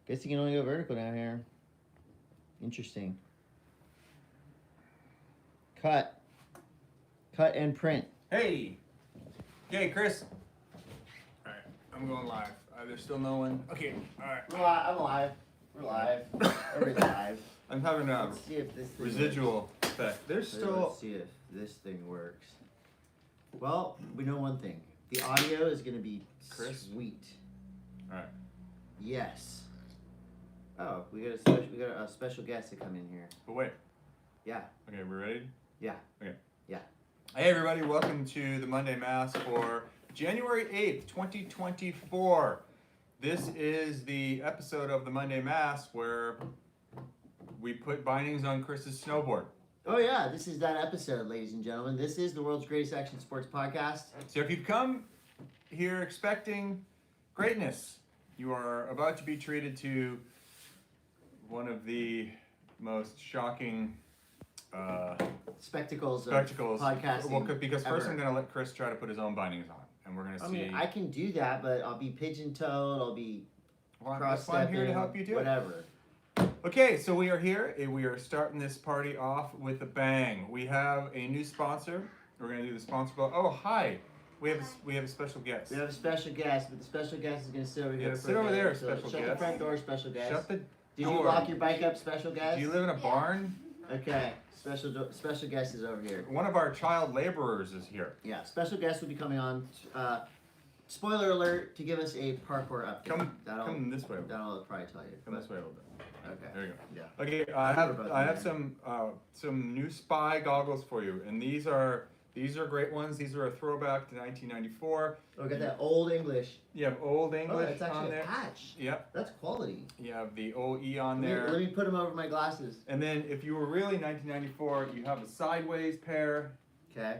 Guess you can only go vertical down here. Interesting. Cut. Cut and print. Hey! Okay, Chris. Alright, I'm going live. There's still no one. Okay, alright. I'm alive. We're live. Everybody's live. I'm having a Let's see if this thing residual effect. There's still. Let's see if this thing works. Well, we know one thing. The audio is going to be Chris? sweet. Alright. Yes. Oh, we got a special guest to come in here. But wait. Yeah. Okay, we ready? Yeah. Okay. Yeah. Hey everybody, welcome to the Monday Mass for January 8th, 2024. This is the episode of the Monday Mass where we put bindings on Chris's snowboard. Oh yeah, this is that episode, ladies and gentlemen. This is the world's greatest action sports podcast. So if you've come here expecting greatness, you are about to be treated to one of the most shocking Spectacles of podcasting. Well, because first ever. I'm going to let Chris try to put his own bindings on, and we're going to see. I mean, I can do that, but I'll be pigeon-toed, I'll be Well, cross-stepping, I'm here to help you do it. whatever. Okay, so we are here. We are starting this party off with a bang. We have a new sponsor. We're going to do the sponsor ball. Oh, hi. We have a special guest. We have a special guest, but the special guest is going to sit over here. Yeah, for sit a over minute. there, So special shut guest. the front door, special guest. Shut the Did door. you lock your bike up, special guest? Do you live in a barn? Okay, special guest is over here. One of our child laborers is here. Yeah, special guest will be coming on. Spoiler alert, to give us a parkour update. Come this way. That'll probably tell you. Come this way a little bit. Okay. There you go. Yeah. Okay, I have some new spy goggles for you, and these are great ones. These are a throwback to 1994. Oh, got that old English. You have Old Oh, English it's actually on a there. patch. Yep. That's quality. You have the OE on Let there. me put them over my glasses. And then if you were really 1994, you have a sideways pair. Okay.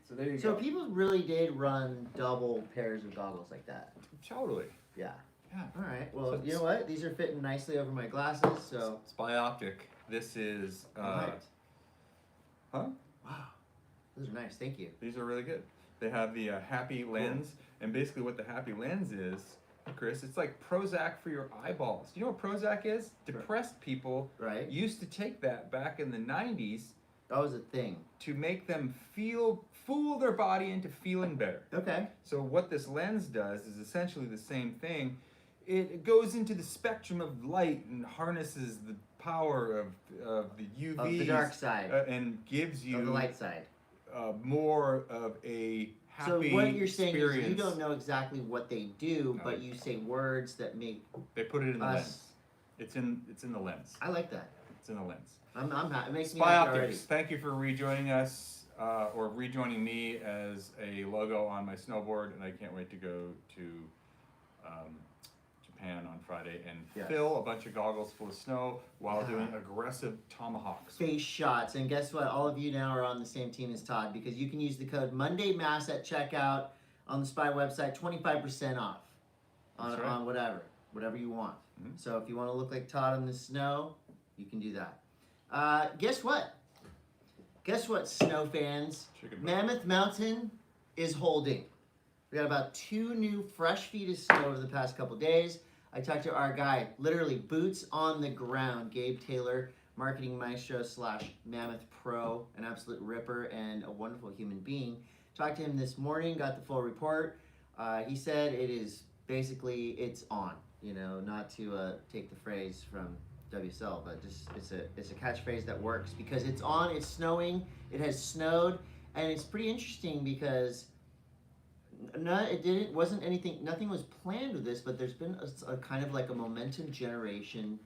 So there you So go. people really did run double pairs of goggles like that. Totally. Yeah. Yeah. All right. Well, So you know what? These are fitting nicely over my glasses, so. Spy Optic. This is. Right. Huh? Wow. Those are nice. Thank you. These are really good. They have the happy lens, and basically what the happy lens is, Chris, it's like Prozac for your eyeballs. You know what Prozac is? Depressed people Right. used to take that back in the 90s That was a thing. to make them fool their body into feeling better. Okay. So what this lens does is essentially the same thing. It goes into the spectrum of light and harnesses the power of the UVs. Of the dark side. And gives you Of the light side. more of a happy So what you're saying experience. is you don't know exactly what they do, but you say words that make. They put it in the us- lens. It's in the lens. I like that. It's in the lens. I'm happy. It makes me Spy happy already. Optics, thank you for rejoining us, or rejoining me as a logo on my snowboard, and I can't wait to go to Japan on Friday and Yes. fill a bunch of goggles full of snow while doing aggressive tomahawks. Face shots, and guess what? All of you now are on the same team as Todd because you can use the code MONDAYMASS at checkout on the Spy website, 25% off on, That's right. on whatever you want. Mhm. So if you want to look like Todd in the snow, you can do that. Guess what? Guess what, snow fans? Chicken butt. Mammoth Mountain is holding. We got about 2 new fresh feet of snow over the past couple days. I talked to our guy, literally boots on the ground, Gabe Taylor, marketing maestro / Mammoth Pro, an absolute ripper and a wonderful human being. Talked to him this morning, got the full report. He said it is basically, it's on. You know, not to take the phrase from WSL, but just it's a catchphrase that works because it's on, it's snowing, it has snowed, and it's pretty interesting because nothing was planned with this, but there's been a kind of like a momentum generation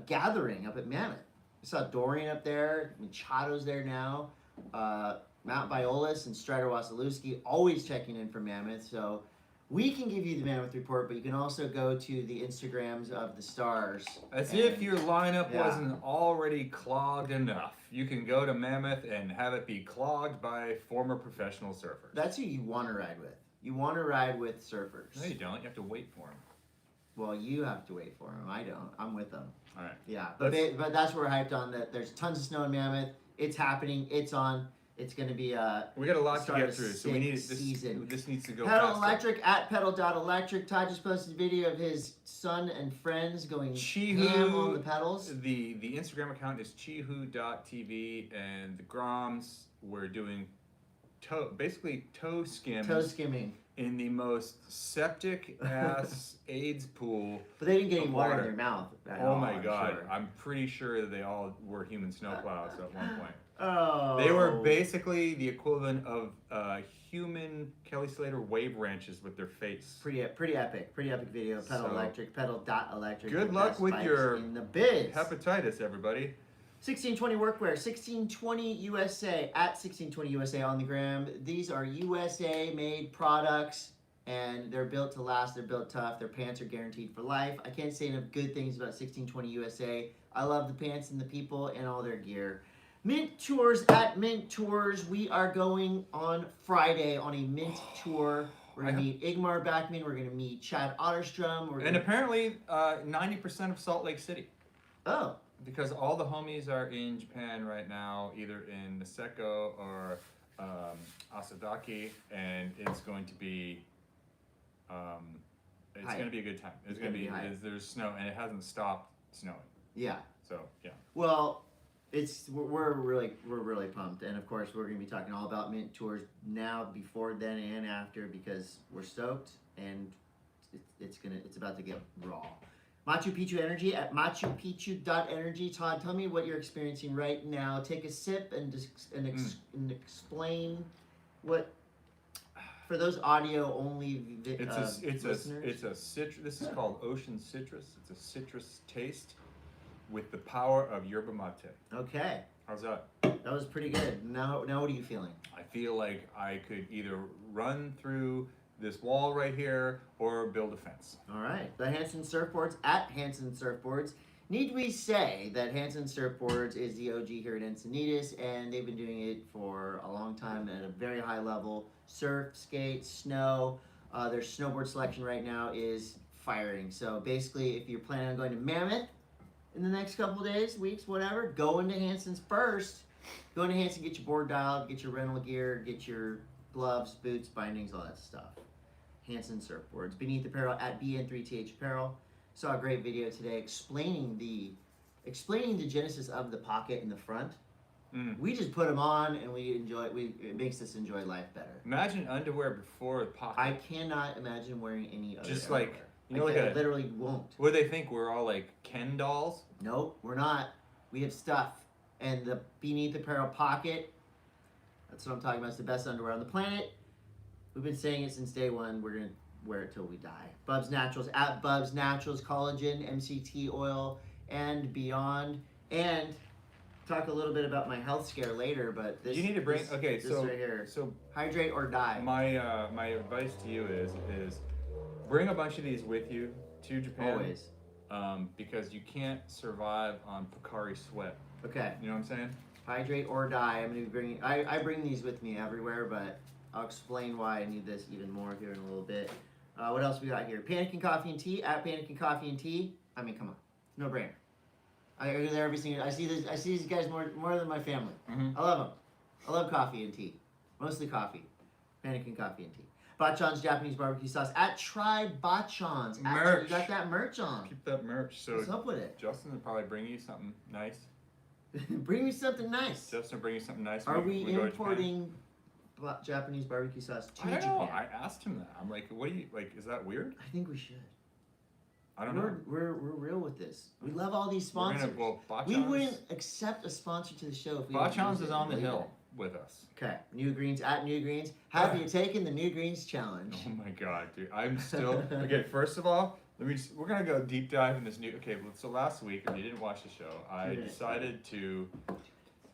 gathering up at Mammoth. I saw Dorian up there, Machado's there now, Mount Violas and Strider Wasilewski always checking in for Mammoth, so we can give you the Mammoth report, but you can also go to the Instagrams of the stars. As if your lineup Yeah. wasn't already clogged enough. You can go to Mammoth and have it be clogged by former professional surfers. That's who you want to ride with. You want to ride with surfers. No, you don't. You have to wait for them. Well, you have to wait for them. I don't. I'm with them. All right. Yeah, but that's what we're hyped on. That there's tons of snow in Mammoth. It's happening. It's on. It's going to be we got a lot to start get of through, so we need season. this needs to go Pedal faster. Electric at pedal.electric. Todd just posted a video of his son and friends going ham on the pedals. The Instagram account is chihu.tv, and the Groms were doing basically toe skimming in the most septic ass AIDS pool. But they didn't get any water in their mouth. Oh my god! Sure. I'm pretty sure they all were human snowplows at one point. Oh. They were basically the equivalent of human Kelly Slater wave ranches with their face. Pretty epic video. Pedal Electric, pedal.electric. Good luck with your in the biz. hepatitis, everybody. 1620 Workwear, 1620 USA at 1620 USA on the gram. These are USA made products, and they're built to last. They're built tough. Their pants are guaranteed for life. I can't say enough good things about 1620 USA. I love the pants and the people and all their gear. Mint Tours at Mint Tours. We are going on Friday on a Mint tour. We're going to meet Igmar Backman. We're going to meet Chad Otterstrom. And apparently 90% of Salt Lake City. Oh. Because all the homies are in Japan right now, either in Niseko or Asadaki, and it's going to be going to be a good time. It's going to be there's snow, and it hasn't stopped snowing. Yeah. So yeah. Well, we're really pumped, and of course we're going to be talking all about Mint Tours now, before, then, and after, because we're stoked, and it's about to get raw. Machu Picchu Energy at MachuPicchu.energy. Todd, tell me what you're experiencing right now. Take a sip and explain what, for those audio only listeners. It's a citrus. This is called Ocean Citrus. It's a citrus taste with the power of yerba mate. Okay. How's that? That was pretty good. Now what are you feeling? I feel like I could either run through this wall right here or build a fence. All right. The Hansen Surfboards at Hansen Surfboards. Need we say that Hansen Surfboards is the OG here at Encinitas, and they've been doing it for a long time at a very high level. Surf, skate, snow. Their snowboard selection right now is firing. So basically, if you're planning on going to Mammoth in the next couple of days, weeks, whatever, go into Hansen's first. Go into Hansen, get your board dialed, get your rental gear, get your gloves, boots, bindings, all that stuff. Hansen Surfboards. Beneath Apparel at BN3TH Apparel. Saw a great video today explaining the genesis of the pocket in the front. We just put them on and we enjoy it. It makes us enjoy life better. Imagine underwear before the pocket. I cannot imagine wearing any other just underwear. I literally won't. What do they think? We're all like Ken dolls? Nope, we're not. We have stuff. And the Beneath Apparel pocket, that's what I'm talking about. It's the best underwear on the planet. We've been saying it since day one. We're going to wear it till we die. Bubs Naturals at Bubs Naturals, collagen, MCT oil, and beyond. And talk a little bit about my health scare later, but this, you need to bring, this so right here. So hydrate or die. My advice to you is bring a bunch of these with you to Japan. Always. Because you can't survive on Pocari Sweat. Okay. You know what I'm saying? Hydrate or die. I'm going to be bringing, I bring these with me everywhere, but I'll explain why I need this even more here in a little bit. What else we got here? Panic & Coffee and Tea at Panic & Coffee and Tea. I mean, come on, no brainer. I go there every single. I see these guys more than my family. I love them. I love coffee and tea, mostly coffee. Panic & Coffee and Tea. Bachan's Japanese barbecue sauce at Try Bachan's. Merch. You got that merch on. Keep that merch. So what's up with it? Justin will probably bring you something nice. Bring me something nice. Justin will bring you something nice. Are we importing Japanese barbecue sauce to Japan? Know. I asked him that. I'm like, what do you like? Is that weird? I think we should. I don't know. We're real with this. We love all these sponsors. We wouldn't accept a sponsor to the show if we Bachan's is on the hill with us. Okay. New Greens at New Greens. Have you taken the New Greens challenge? Oh my god, dude. I'm still okay, first of all, we're gonna go deep dive in this new so last week, if you didn't watch the show, I decided to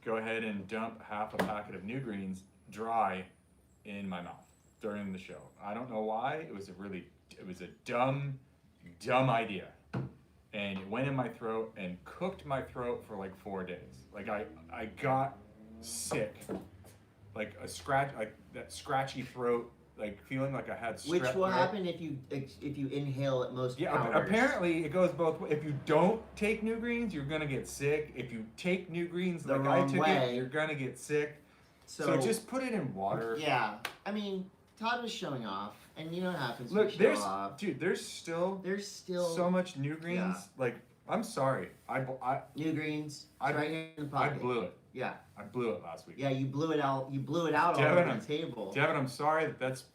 go ahead and dump half a packet of New Greens dry in my mouth during the show. I don't know why. It was a dumb idea. And it went in my throat and cooked my throat for like 4 days. Like I got sick. Like that scratchy throat, like feeling like I had strep. Which will happen if you inhale at most powders. Apparently it goes both ways. If you don't take New Greens, you're gonna get sick. If you take New Greens like I took it, you're gonna get sick. So just put it in water. Yeah, I mean, Todd was showing off, and you know what happens. Look, when you show off. there's still so much new greens. Yeah. Like, I'm sorry, new greens. It's right here in the I pocket. blew it. Yeah. I blew it last week. Yeah, you blew it out. You blew it out all over the table. Devin, I'm sorry that's.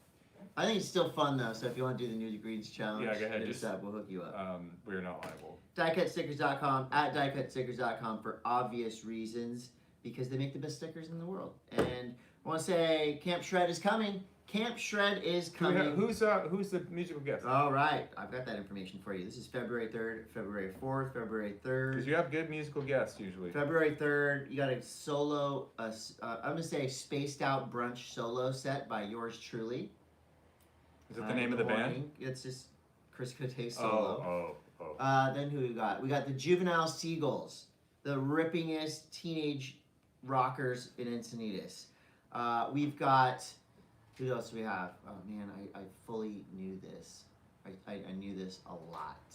I think it's still fun though. So if you want to do the new greens challenge, yeah, go ahead. hit us up. We'll hook you up. We're not liable. DiecutStickers.com at DiecutStickers.com for obvious reasons because they make the best stickers in the world. And I want to say Camp Shred is coming. Camp Shred is coming. Who's the musical guest? All right, I've got that information for you. This is February 3rd, February 4th, February 3rd. Because you have good musical guests usually. February 3rd, you got a solo, I'm going to say spaced out brunch solo set by yours truly. Is that the name of the band? It's just Chris Coté solo. Oh. Then who we got? We got the Juvenile Seagulls, the rippingest teenage rockers in Encinitas. We've got, who else do we have? Oh man, I fully knew this. I knew this a lot.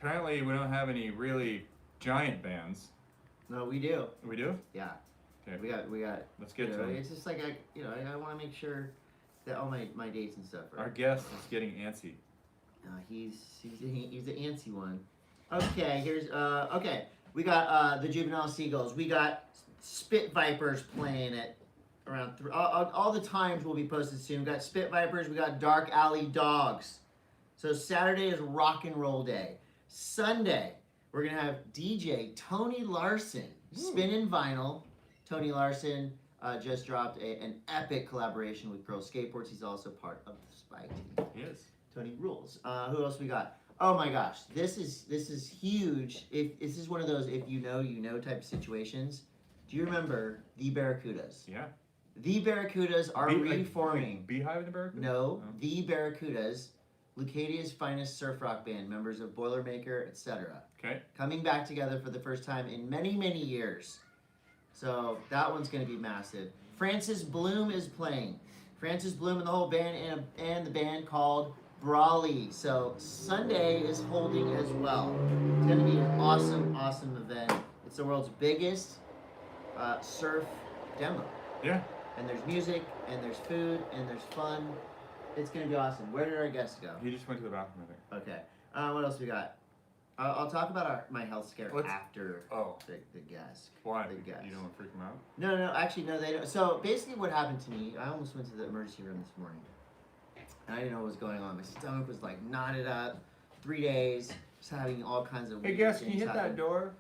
Apparently we don't have any really giant bands. No, we do. We do? Yeah. Okay. We got. Let's get to it. It's just like I want to make sure that all my dates and stuff are. Our guest is getting antsy. He's the antsy one. Okay, here's okay. We got the Juvenile Seagulls. We got Spit Vipers playing at around all the times will be posted soon. We got Spit Vipers. We got Dark Alley Dogs. So Saturday is rock and roll day. Sunday we're gonna have DJ Tony Larson spinning vinyl. Tony Larson just dropped an epic collaboration with Girl Skateboards. He's also part of the Spy team. Yes. Tony rules. Who else we got? Oh my gosh, this is huge. If this is one of those if you know type of situations. Do you remember the Barracudas? Yeah. The Barracudas are reforming. Beehive and the Barracudas? No, the Barracudas, Leucadia's finest surf rock band, members of Boilermaker, etc. Okay. Coming back together for the first time in many, many years. So that one's going to be massive. Francis Bloom is playing. Francis Bloom and the whole band and the band called Brawley. So Sunday is holding as well. It's going to be an awesome, awesome event. It's the world's biggest surf demo. Yeah. And there's music, and there's food, and there's fun. It's going to be awesome. Where did our guest go? He just went to the bathroom, I think. Okay. What else we got? I'll talk about my health scare after the guest. Why? The guest. You don't want to freak him out? No, actually, no, they don't. So basically what happened to me, I almost went to the emergency room this morning. And I didn't know what was going on. My stomach was like knotted up, 3 days, just having all kinds of Hey, guest, can you hit that door?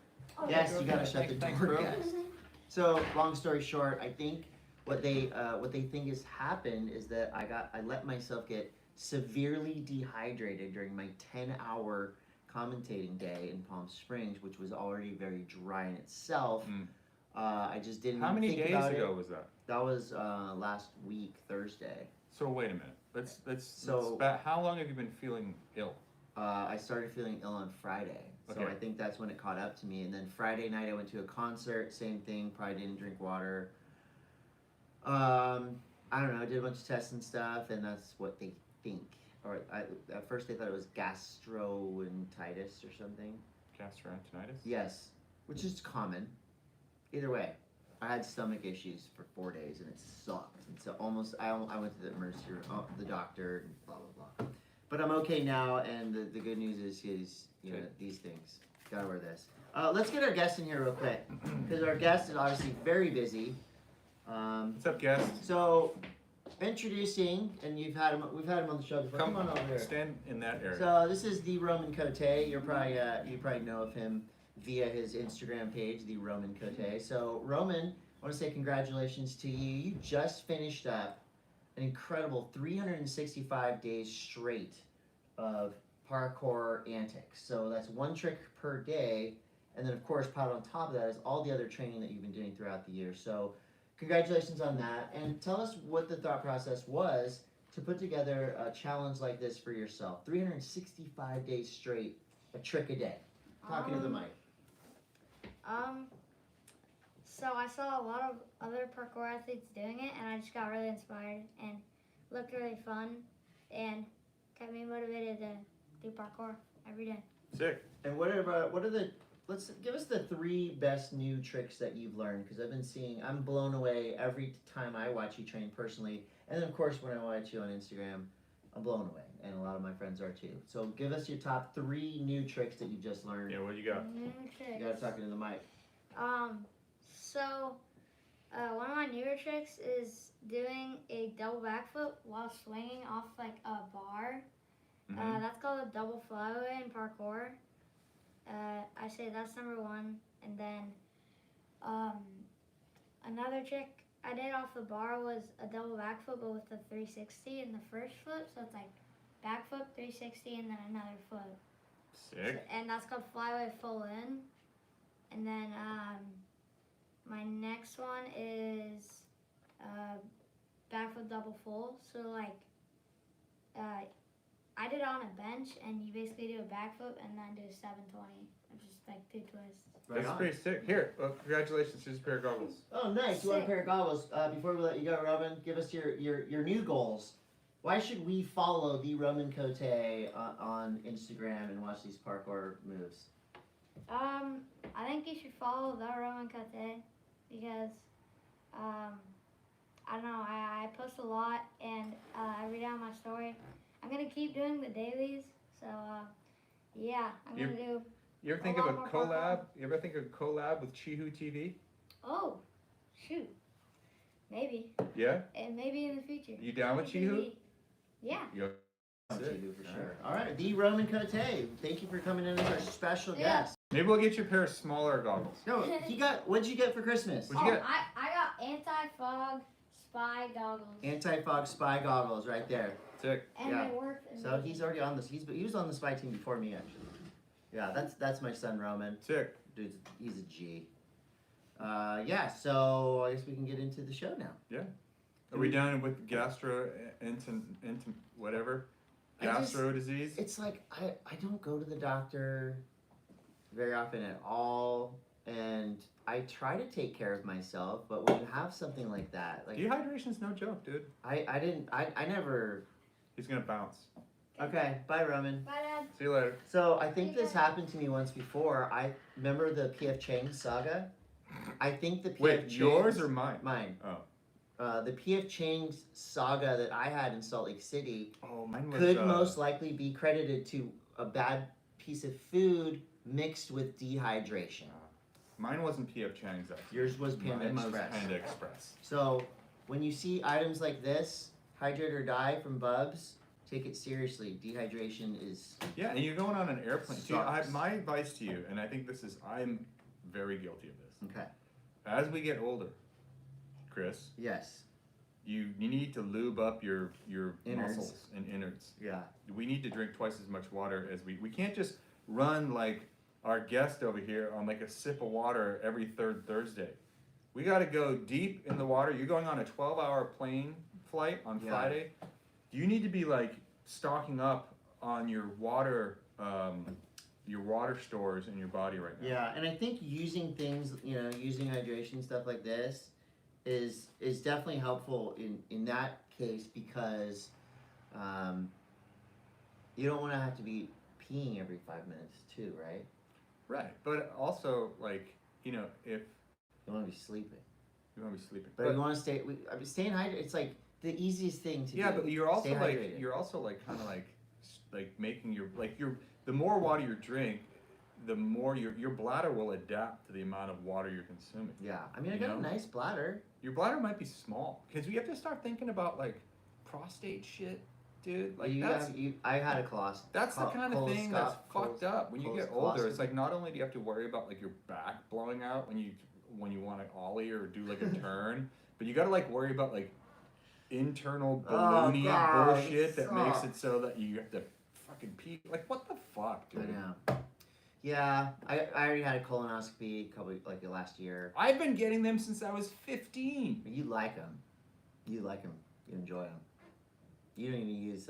Yes, you gotta shut the door, guest. So, long story short, I think what they think has happened is that I let myself get severely dehydrated during my 10-hour commentating day in Palm Springs, which was already very dry in itself. I just didn't. How many think days about ago it. was that? That was last week, Thursday. So wait a minute. How long have you been feeling ill? I started feeling ill on Friday. So Okay. I think that's when it caught up to me. And then Friday night I went to a concert, same thing, probably didn't drink water. I don't know, I did a bunch of tests and stuff, and that's what they think. At first they thought it was gastroenteritis or something. Gastroenteritis? Yes, which is common. Either way, I had stomach issues for 4 days, and it sucked. And so I went to the emergency room, the doctor, and blah, blah, blah. But I'm okay now, and the good news is these things. Gotta wear this. Let's get our guest in here real quick, because our guest is obviously very busy. What's up, guest? So, introducing, and we've had him on the show before. Come on over here. Stand in that area. So this is the Roman Coté. You probably know of him via his Instagram page, the Roman Coté. So Roman, I want to say congratulations to you. You just finished up an incredible 365 days straight of parkour antics. So that's one trick per day, and then of course piled on top of that is all the other training that you've been doing throughout the year. So congratulations on that, and tell us what the thought process was to put together a challenge like this for yourself. 365 days straight, a trick a day. Talking to the mic. So I saw a lot of other parkour athletes doing it, and I just got really inspired and looked really fun, and kept me motivated to do parkour every day. Sick. And what are the let's give us the 3 best new tricks that you've learned, because I'm blown away every time I watch you train personally, and then of course when I watch you on Instagram, I'm blown away, and a lot of my friends are too. So give us your top 3 new tricks that you've just learned. Yeah, what you got? New tricks. You gotta talk into the mic. So one of my newer tricks is doing a double backflip while swinging off like a bar. Mhm. That's called a double flyaway in parkour. I say that's number 1, and then another trick I did off the bar was a double backflip, but with a 360 in the first flip. So it's like backflip, 360, and then another flip. Sick. And that's called flyaway full in. And then my next one is backflip double full. So like I did it on a bench, and you basically do a backflip and then do a 720, which is like 2 twists. Right That's on. pretty sick. Here, well, congratulations. Here's a pair of goggles. Oh, nice. You want a Sick. pair of goggles? Before we let you go, Roman, give us your new goals. Why should we follow the Roman Coté on Instagram and watch these parkour moves? I think you should follow the Roman Coté because I don't know. I post a lot, and I read out my story. I'm gonna keep doing the dailies, so yeah, I'm gonna do. You ever think A of a lot more collab? parkour. You ever think of a collab with Chihu TV? Oh, shoot, maybe, Yeah? and maybe in the future. You down with Chihu? Maybe. Yeah. Yo. I'll Sick. do for sure. All right, the Roman Coté. Thank you for coming in as our special Yeah. guest. Maybe we'll get you a pair of smaller goggles. No, he got. What'd you get for Christmas? What'd you get? I got anti-fog spy goggles, Anti-fog spy goggles, right there. Sick. and yeah. they worked. So amazing. he's already on this. He was on the spy team before me, actually. Yeah, that's my son Roman. Sick. Dude, he's a G. Yeah. So I guess we can get into the show now. Are we done with gastro whatever? I just- Gastro disease? It's like I don't go to the doctor very often at all, and I try to take care of myself. But when you have something like that, like Dehydration's no joke, dude. I never. He's gonna bounce. Okay, bye Roman. Bye, Dad. See you later. So I think this happened to me once before. I remember the PF Chang saga. I think the PF Wait, yours Chang's- or mine? mine? Oh. The PF Chang's saga that I had in Salt Lake City Oh, mine was. could most likely be credited to a bad piece of food mixed with dehydration. Mine wasn't PF Chang's. Actually. Yours was Panda Mine Express. was Panda Express. So when you see items like this, hydrate or die from Bubs, take it seriously. Dehydration is Yeah, and you're going on an airplane. See, Sucks. my advice to you, and I think I'm very guilty of this. okay. As we get older, Chris, Yes. you need to lube up your Innards. muscles and innards. Yeah. We need to drink twice as much water as we can't just run like our guest over here on like a sip of water every third Thursday. We got to go deep in the water. You're going on a 12-hour plane flight on Yeah. Friday. You need to be like stocking up on your water stores in your body right now. Yeah, and I think using things, using hydration stuff like this is definitely helpful in that case because you don't want to have to be peeing every 5 minutes too, right? Right, but also like if You want to be sleeping, you want to be sleeping, but you want to stay. Staying hydrated. It's like the easiest thing to yeah, do. but you're also Stay like hydrated. kind of like making your the more water you drink, the more your bladder will adapt to the amount of water you're consuming. Yeah, I mean, I You got know? a nice bladder. Your bladder might be small because we have to start thinking about like prostate shit, dude. Like I had a colossus. that's the kind of thing that's fucked up. When you get older, it's coloscopy. like not only do you have to worry about like your back blowing out when you want to ollie or do like a turn, but you got to like worry about like internal balloony God, bullshit that makes stop. it so that you have to fucking pee. Like what the fuck, I dude? know. Yeah, I already had a colonoscopy last year. I've been getting them since I was 15. You like them. You like them. You enjoy them. You don't even use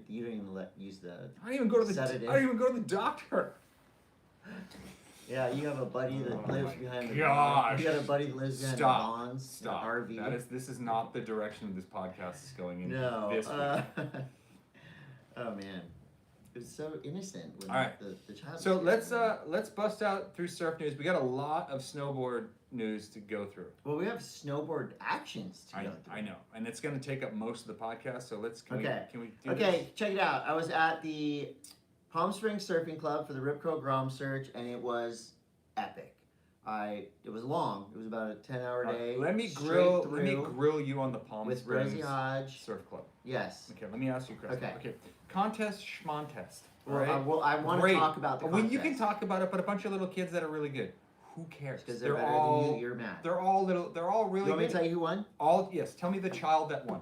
you don't even use the. I don't even go to the Sedative. I don't even go to the doctor. Yeah, you have a buddy that Oh lives my behind the gosh. You got a buddy that lives behind Stop. the bonds. Stop. An RV. This is not the direction this podcast is going in. No. This week. Oh man. It was so innocent when All right. the child. So was here. let's bust out through surf news. We got a lot of snowboard news to go through. Well, we have snowboard actions to go through. I know, and it's going to take up most of the podcast. So can we do Okay, this? check it out. I was at the Palm Springs Surfing Club for the Rip Curl Grom Search, and it was epic. It was long. It was about a 10-hour day. Let me straight grill you on the Palm with Springs Rosie Hodge. Surf Club. Yes. Okay, let me ask you a question. Okay. Contest schmontest. Well, Right? I want to talk about the contest. You can talk about it, but a bunch of little kids that are really good. Who cares? Because they're better than you, you're mad. They're all really You want me good. to tell you who won? Yes, tell me the child that won.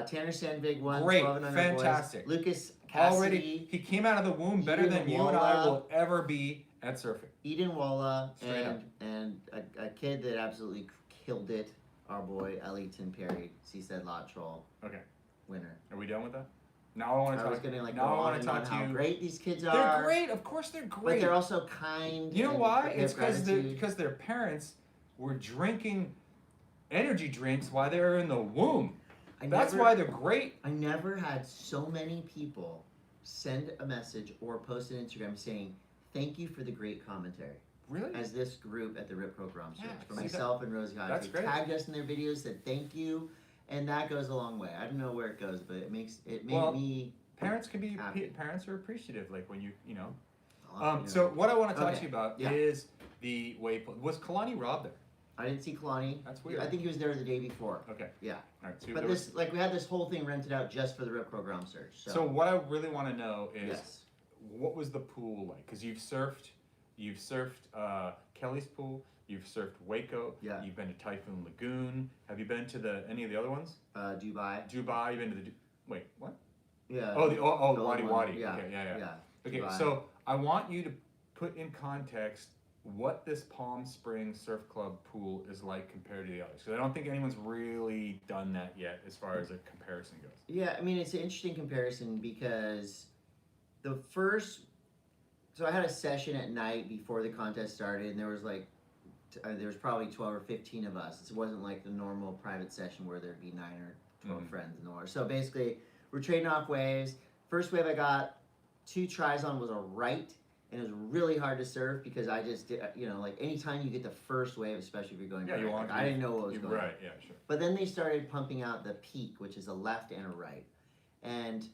Tanner Sandvig won. Great, 12 and under fantastic. Boys. Lucas Cassidy. Already, he came out of the womb better than you and I will ever be at surfing. Eden Walla Straight up. and a kid that absolutely killed it. Our boy Ellington Perry, Seastead Lot Troll. Okay. Winner. Are we done with that? Now I want to I was talk. gonna Now I want to on talk to how you. great these kids are. They're great. Of course they're But great. they're also kind. You know and why? they have It's gratitude. because their parents were drinking energy drinks while they were in the womb. That's why they're great. I never had so many people send a message or post on Instagram saying, "Thank you for the great commentary." Really? As this group at the Rip Curl Grom Search, Yeah, for see myself and Rosie Hodge, That's they great. tagged us in their videos, said thank you, and that goes a long way. I don't know where it goes, but it made Well, me. Parents can be happy. parents are appreciative, like when you know. You know. So what I want to talk Okay. to you about Yeah. is the wave pool. Was Kalani Rob there? I didn't see Kalani. That's weird. I think he was there the day before. Okay. Yeah. All right. So But this, like, we had this whole thing rented out just for the Rip Curl Grom Search. So what I really want to know is yes. what was the pool like? Because you've surfed Kelly's pool, you've surfed Waco, Yeah. you've been to Typhoon Lagoon. Have you been to any of the other ones? Dubai. Dubai. You've been to the wait what? Yeah. Oh, the Wadi one- Wadi. Yeah. Okay, yeah. Okay, Dubai. so I want you to put in context what this Palm Springs Surf Club pool is like compared to the others. Because I don't think anyone's really done that yet as far as a comparison goes. Yeah, I mean, it's an interesting comparison because the first. So I had a session at night before the contest started, and there was like, there was probably 12 or 15 of us. It wasn't like the normal private session where there'd be 9 or 12 friends in the water. So basically, we're trading off waves. First wave I got 2 tries on was a right, and it was really hard to surf because I just did, like anytime you get the first wave, especially if you're going right, like, I didn't know what was going on. Right, yeah, sure. But then they started pumping out the peak, which is a left and a right. And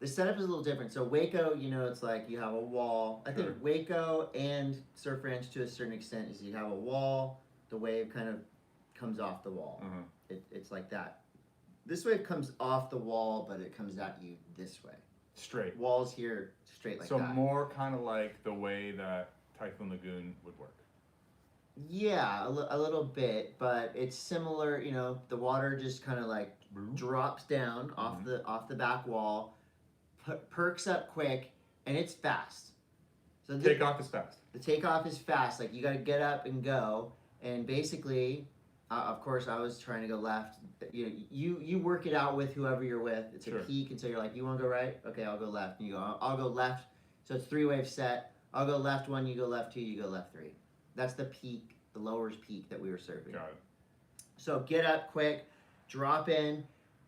the setup is a little different. So Waco, it's like you have a wall. I think Sure. Waco and Surf Ranch to a certain extent is you have a wall, the wave kind of comes off the wall. Uh-huh. It's like that. This wave comes off the wall, but it comes at you this way. Straight. Walls here, straight like so that. more kind of like the way that Typhoon Lagoon would work. Yeah, a little bit, but it's similar. The water just kind of like drops down off the back wall, perks up quick, and it's fast. So Takeoff is fast. The takeoff is fast. Like, you got to get up and go. And basically, of course, I was trying to go left. You work it out with whoever you're with. It's Sure. a peak, and so you're like, you want to go right? Okay, I'll go left. And you go, I'll go left. So it's 3-wave set. I'll go left 1, you go left 2, you go left 3. That's the peak, the lowers peak that we were surfing. Got it. So get up quick, drop in,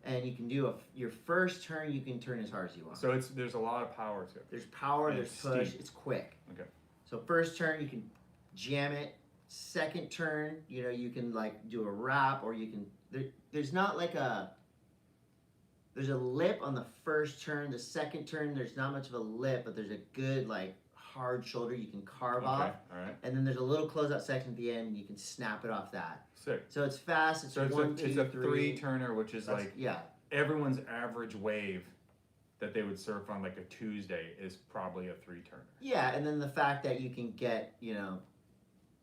and you can do your first turn. You can turn as hard as you want. So there's a lot of power to it. There's power, And there's it's push. steep. It's quick. Okay. So first turn, you can jam it. Second turn, you can like do a wrap, or you can. There's not like there's a lip on the first turn. The second turn, there's not much of a lip, but there's a good like hard shoulder you can carve off. All right. And then there's a little closeout section at the end, and you can snap it off that. Sick. So it's fast. It's So it's 1, 2, it's a 3. 3-turner, which is like yeah. everyone's average wave that they would surf on like a Tuesday is probably a 3-turner. Yeah, and then the fact that you can get,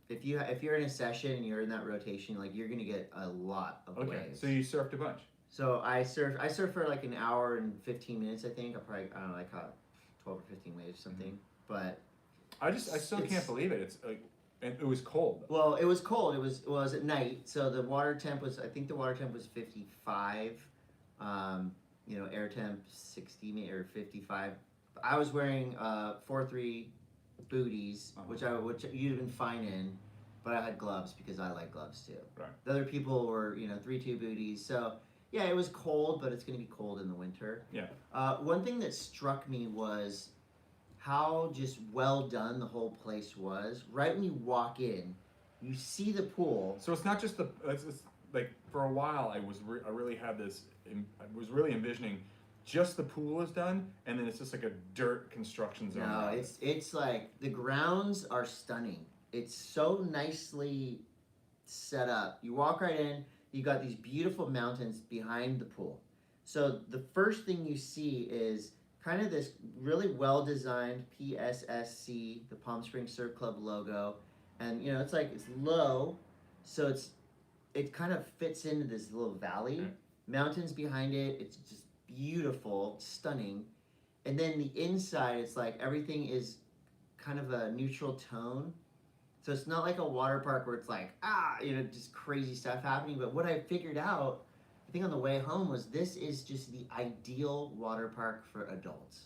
if you're in a session and you're in that rotation, like, you're gonna get a lot of Okay. waves. So you surfed a bunch. So I surf for like an hour and 15 minutes, I think. I don't know, I caught 12 or 15 waves, something. But I still can't It's- believe it. It's like, and it was cold. well, it was cold. It was at night, so the water temp was, I think the water temp was 55. Air temp 60 or 55. I was wearing 4-3 booties, Uh-huh. which you'd have been fine in, but I had gloves because I like gloves too. Right. The other people were 3-2 booties, so yeah, it was cold, but it's gonna be cold in the winter. Yeah. One thing that struck me was how just well done the whole place was. Right when you walk in, you see the pool. So it's not just it's like for a while I really had this. I was really envisioning just the pool is done, and then it's just like a dirt construction zone. No, it's like the grounds are stunning. It's so nicely set up. You walk right in. You got these beautiful mountains behind the pool. So the first thing you see is kind of this really well designed PSSC, the Palm Springs Surf Club logo, and you know it's like it's low, so it kind of fits into this little valley. Okay. Mountains behind it. It's just beautiful, stunning, and then the inside, it's like everything is kind of a neutral tone. So it's not like a water park where it's like, just crazy stuff happening. But what I figured out, I think on the way home, was this is just the ideal water park for adults.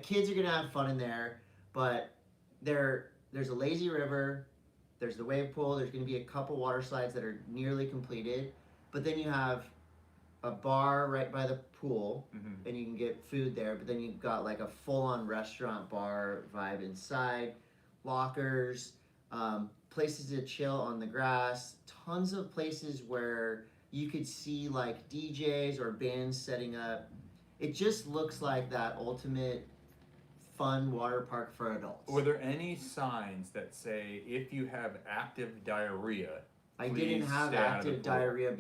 Kids are going to have fun in there, but there's a lazy river, there's the wave pool, there's going to be a couple water slides that are nearly completed. But then you have a bar right by the pool, and you can get food there. But then you've got like a full-on restaurant bar vibe inside, lockers, places to chill on the grass, tons of places where you could see like DJs or bands setting up. It just looks like that ultimate fun water park for adults. Were there any signs that say if you have active diarrhea? I didn't have active diarrhea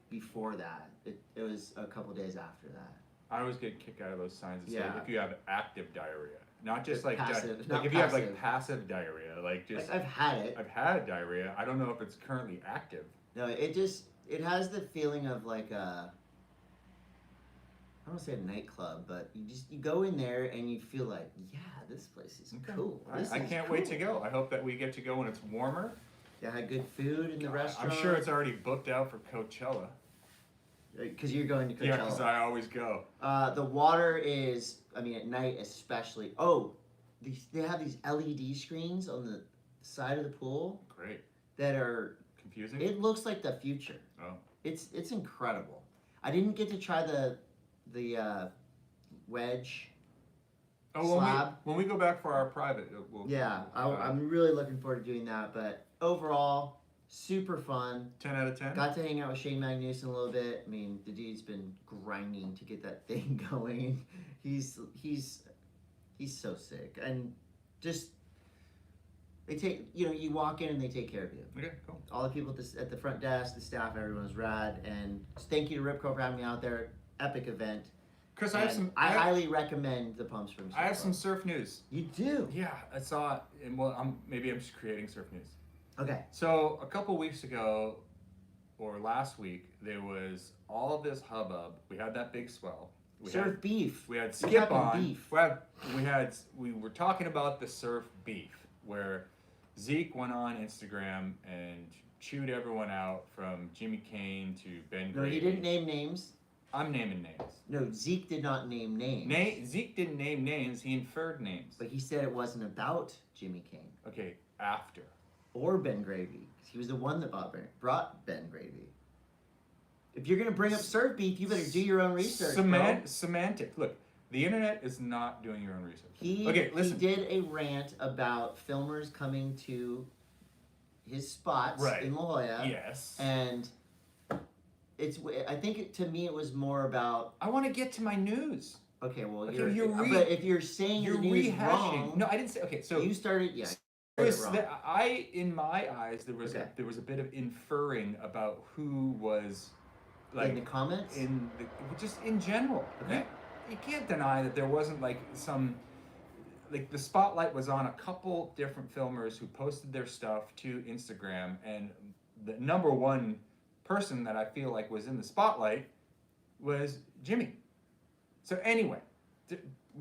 before that. It was a couple days after that. I always get a kick out of those signs that say Yeah. if you have active diarrhea, not just like passive, like not if you have like passive. passive diarrhea, like just I've had it. I've had diarrhea. I don't know if it's currently active. No, it has the feeling of like a, I don't want to say a nightclub, but you go in there and you feel like, yeah, this place is cool. I can't wait to go. I hope that we get to go when it's warmer. Yeah, had good food in the restaurant. I'm sure it's already booked out for Coachella. Because you're going to Coachella. Yeah, because I always go. The water is, I mean, at night especially. Oh, they have these LED screens on the side of the pool. Great. That are confusing. It looks like the future. Oh. It's incredible. I didn't get to try the wedge. Oh, slab. When we go back for our private, I'm really looking forward to doing that. But overall, super fun. 10 out of 10. Got to hang out with Shane Magnuson a little bit. I mean, the dude's been grinding to get that thing going. He's so sick, and just they take you walk in and they take care of you. Okay, cool. All the people at the front desk, the staff, everyone's rad, and just thank you to Rip Curl for having me out there. Epic event. Chris, I highly recommend the Palm Springs. I have some surf news. You do? Yeah, I saw it. And maybe I'm just creating surf news. Okay. So a couple weeks ago, or last week, there was all of this hubbub. We had that big swell. Surf beef. We had Skip on. Beef. We were talking about the surf beef, where Zeke went on Instagram and chewed everyone out, from Jimmy Kane to Ben Gravy. No, he didn't name names. I'm naming names. No, Zeke did not name names. Zeke didn't name names. He inferred names. But he said it wasn't about Jimmy Kane. Okay, after. Or Ben Gravy. He was the one that brought Ben Gravy. If you're going to bring up surf beef, you better do your own research. Semantic. Look, the internet is not doing your own research. He did a rant about filmers coming to his spots in La Jolla. Yes. And I think to me it was more about. I want to get to my news. Okay, well, but if you're saying you're the news rehashing. wrong. No, I didn't say. Okay, so you started. Yeah. In my eyes, there was a bit of inferring about who was, like, in the comments, just in general. Okay. You can't deny that there wasn't the spotlight was on a couple different filmers who posted their stuff to Instagram, and the number one person that I feel like was in the spotlight was Jimmy. So anyway,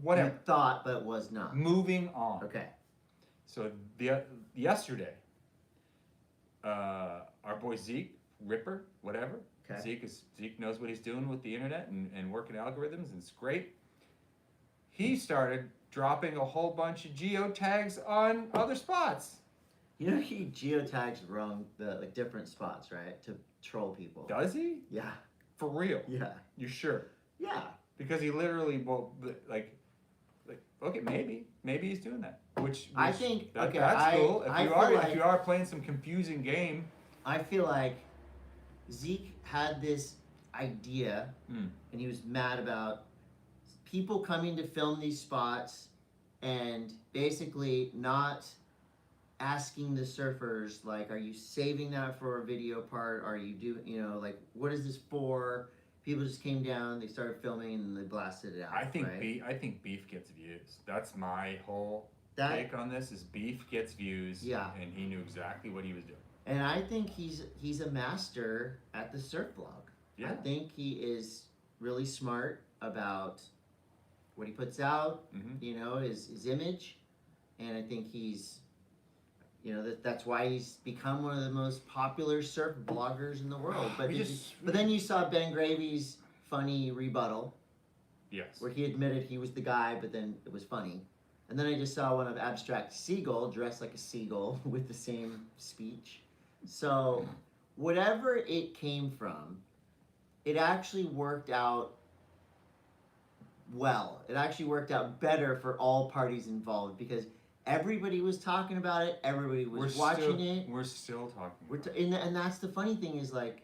whatever. You thought, but was not. Moving on. Okay. So yesterday, our boy Zeke, Ripper, whatever. Okay. Zeke knows what he's doing with the internet and working algorithms, and it's great. He started dropping a whole bunch of geotags on other spots. You know he geotags wrong the different spots, right? To troll people. Does he? Yeah. For real? Yeah. You sure? Yeah. Because he literally, okay, maybe. maybe he's doing that. Which I think that's I cool. If I you feel are like, if you are playing some confusing game, I feel like Zeke had this idea, Mm. and he was mad about people coming to film these spots and basically not asking the surfers, like, are you saving that for a video part? Are you doing, like, what is this for? People just came down, they started filming, and they blasted it out. I think right? I think beef gets views. That's my whole That, take on this. Is beef gets views. Yeah. And he knew exactly what he was doing. and I think he's a master at the surf blog. Yeah. I think he is really smart about what he puts out, Mm-hmm. his image, and I think he's, that's why he's become one of the most popular surf bloggers in the world. But but then you saw Ben Gravy's funny rebuttal, Yes. where he admitted he was the guy, but then it was funny. And then I just saw one of Abstract Seagull dressed like a seagull with the same speech. So whatever it came from, it actually worked out well. It actually worked out better for all parties involved because everybody was talking about it. Everybody was watching it. We're still talking. And that's the funny thing is, like,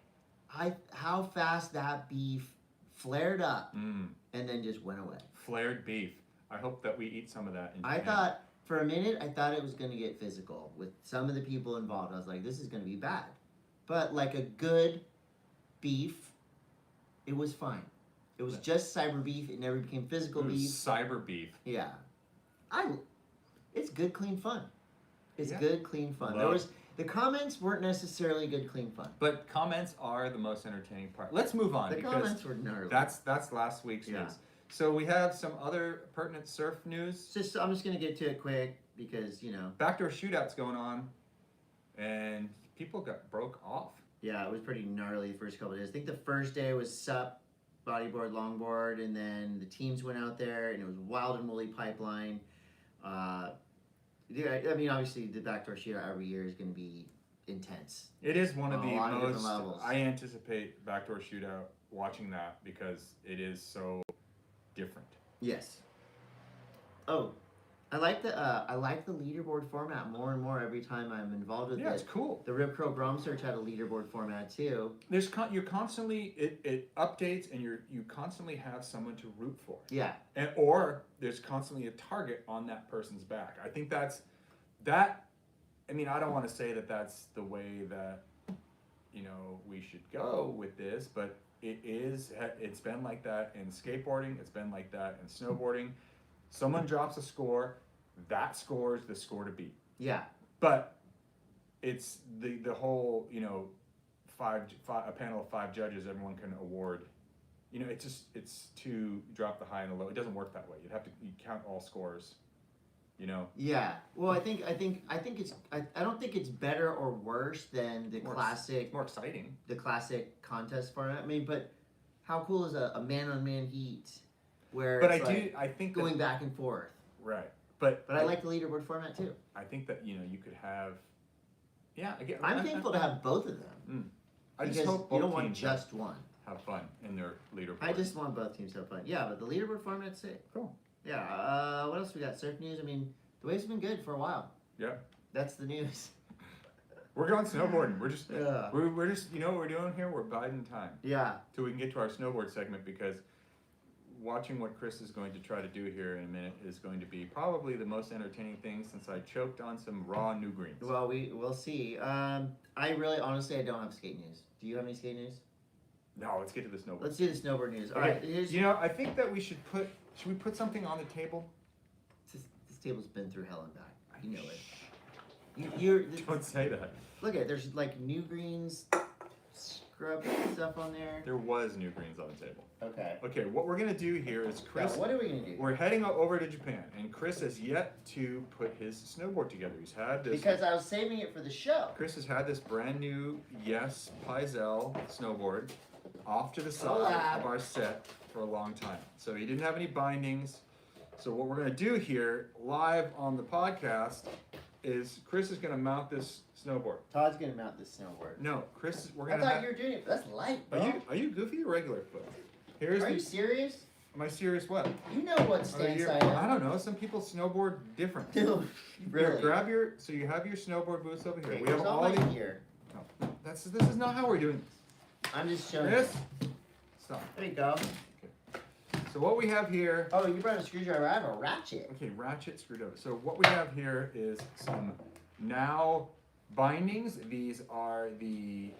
how fast that beef flared up and then just went away. Flared beef. I hope that we eat some of that in Japan. I thought, for a minute, it was going to get physical with some of the people involved. I was like, this is going to be bad. But like a good beef, it was fine. It was just cyber beef. It never became physical beef. Cyber beef. Yeah. It's good, clean fun. It's Yeah. good, clean fun. The comments weren't necessarily good, clean fun. But comments are the most entertaining part. Let's move on. The because comments were gnarly. That's last week's news. So we have some other pertinent surf news. I'm just gonna get to it quick because Backdoor shootouts going on, and people broke off. Yeah, it was pretty gnarly the first couple of days. I think the first day was SUP, bodyboard, longboard, and then the teams went out there, and it was Wild and Woolly Pipeline. I mean, obviously, the backdoor shootout every year is going to be intense. It is one of On the a lot of different most. levels. I anticipate backdoor shootout watching that because it is so different. Yes. Oh, I like the leaderboard format more and more every time I'm involved with it. Yeah, it's cool. The Rip Curl Grom Search had a leaderboard format too. You're constantly it updates and you constantly have someone to root for. Yeah. Or there's constantly a target on that person's back. I think that. I mean, I don't want to say that that's the way that we should go with this, but it's been like that in skateboarding. It's been like that in snowboarding. Someone drops a score, that score is the score to beat. Yeah. But it's the whole, a panel of 5 judges, everyone can award. It's to drop the high and the low. It doesn't work that way. You count all scores. Yeah. Well, I don't think it's better or worse than the classic. More exciting. The classic contest format. I mean, but how cool is a man-on-man heat where? But I think going back and forth. Right. But I like the leaderboard format too. I think that you could have. Yeah. I'm thankful to have both of them. I just because hope you both don't want teams just one. have fun in their leaderboard. I just want both teams to have fun. Yeah, but the leaderboard format's sick. Cool. Yeah. What else we got? Surf news. I mean, the waves have been good for a while. Yeah. That's the news. We're going snowboarding. We're just Yeah. we're just what we're doing here. We're biding time Yeah. till we can get to our snowboard segment because watching what Chris is going to try to do here in a minute is going to be probably the most entertaining thing since I choked on some raw new greens. Well, we'll see. I really, honestly, I don't have skate news. Do you have any skate news? No, let's get to the snowboard. Let's do the snowboard news. All Okay. right. I think that should we put something on the table? This table's been through hell and back. You know it. Don't say that. Look at it. There's like new greens, scrub stuff on there. There was new greens on the table. Okay. Okay, what we're gonna do here is Chris. Now, what are we gonna do? We're heading over to Japan, and Chris has yet to put his snowboard together. He's had this. Because I was saving it for the show. Chris has had this brand new Yes Pizel snowboard off to the side of our set for a long time. So he didn't have any bindings. So what we're gonna do here, live on the podcast, is Chris is gonna mount this snowboard. Todd's gonna mount this snowboard. No, Chris, we're I gonna. thought you were doing it. That's light, bro. Are you goofy or regular foot? Are you serious? Am I serious? What? You know what stance I I am. don't know. Some people snowboard different. No, Here, really. grab your. So you have your snowboard boots over here. Okay, We have here's all my the. gear. No, this is not how we're doing this. I'm just showing Chris, you. stop. There you go. So what we have here. Oh, you brought a screwdriver. I have a ratchet. Okay, ratchet screwdriver. So what we have here is some now bindings. These are the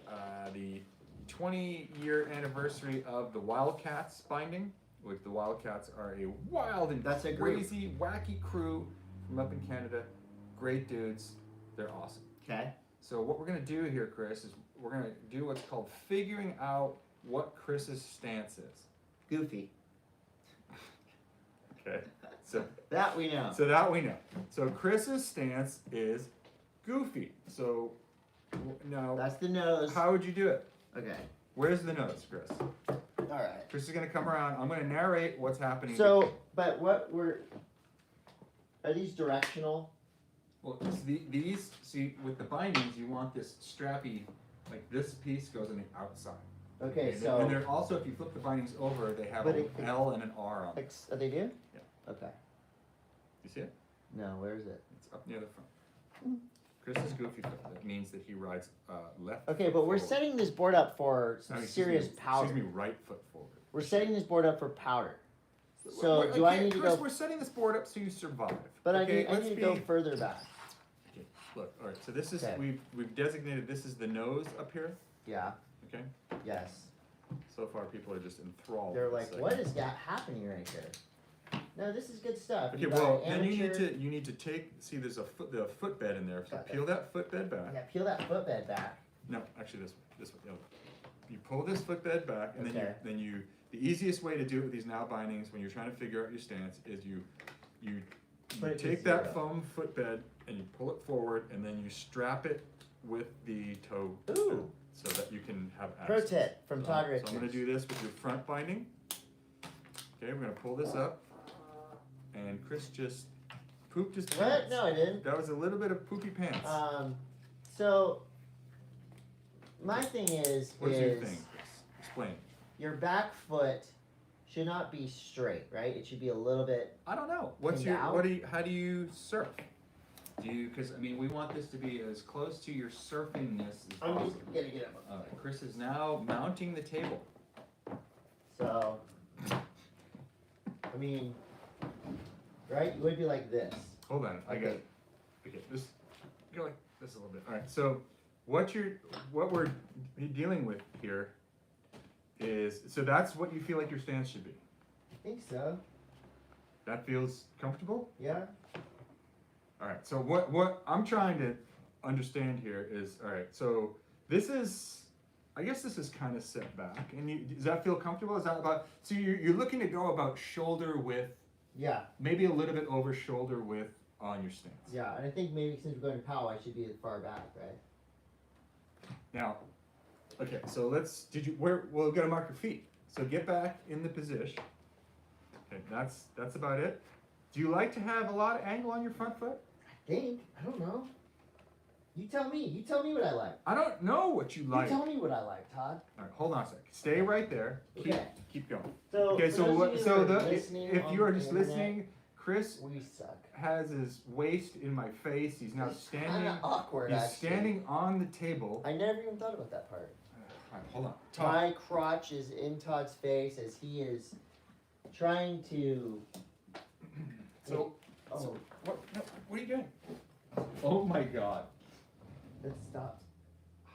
20-year anniversary of the Wildcats binding. Which the Wildcats are a wild and That's a group. crazy, wacky crew from up in Canada. Great dudes. They're awesome. Okay. So what we're gonna do here, Chris, is we're gonna do what's called figuring out what Chris's stance is. Goofy. Okay. So That we know. So that we know. So Chris's stance is goofy. So now, That's the nose. how would you do it? Okay. Where's the nose, Chris? All right. Chris is gonna come around. I'm gonna narrate what's happening. So, but are these directional? Well, these see with the bindings, you want this strappy, like this piece goes on the outside. Okay, And so. they're also, if you flip the bindings over, they have But an it- L and an R on them. They do? Yeah. Okay. You see it? No, where is it? It's up near the front. Chris is goofy foot. That means that he rides left. Okay, foot but we're forward. setting this board up for some Excuse serious me, powder. Excuse me, right foot forward. We're setting this board up for powder. So Well, do I okay, need to Chris, go? we're setting this board up so you survive. But okay, I need to go further back. Okay, look, all right. So this is Okay. we've designated this is the nose up here. Yeah. Okay. Yes. So far, people are just enthralled. They're with this like, what segment. is that happening right here? No, this is good stuff. Okay, You got well, an then you amateur- need to take. See, there's a footbed in there. So Got that. peel that footbed back. Yeah, peel that footbed back. No, actually, this way. No. You pull this footbed back, and Okay. then you. The easiest way to do it with these now bindings, when you're trying to figure out your stance, is you Put it to take that zero. foam footbed and you pull it forward, and then you strap it with the toe, Ooh. so that you can have access. Pro tip from So Todd I'm Richards. gonna do this with your front binding. Okay, we're gonna pull this up, and Chris just pooped his What? pants. No, I didn't. That was a little bit of poopy pants. So my thing is what is your thing, Chris? Explain. your back foot should not be straight, right? It should be a little bit. I don't know. What's Pinned your out? how do you surf? Do you because I mean we want this to be as close to your surfingness as I'm possible. just gonna get up. Chris is now mounting the table. So, I mean, right? You would be like this. Hold on, I got Okay. it. Okay, this go like this a little bit. All right. So what we're dealing with here is so that's what you feel like your stance should be. I think so. That feels comfortable. Yeah. All right. So what I'm trying to understand here is all right. So this is, I guess this is kind of set back, and does that feel comfortable? Is that about? So you're looking to go about shoulder width, Yeah. maybe a little bit over shoulder width on your stance. Yeah. And I think maybe since we're going to POW, I should be as far back, right? Now, okay. So we're gonna mark your feet. So get back in the position. Okay. That's about it. Do you like to have a lot of angle on your front foot? I think. I don't know. You tell me. You tell me what I like. I don't know what you like. You tell me what I like, Todd. All right, hold on a sec. Stay right there. Okay. Keep going. So, Okay, for so those what? of you So who are the listening if on you are the just internet, listening, Chris we suck. has his waist in my face. He's now It's standing. kinda awkward. He's actually. standing on the table. I never even thought about that part. All right, hold on. Talk. My crotch is in Todd's face as he is trying to. So, Oh, what? No, what are you doing? Oh my God! it stopped.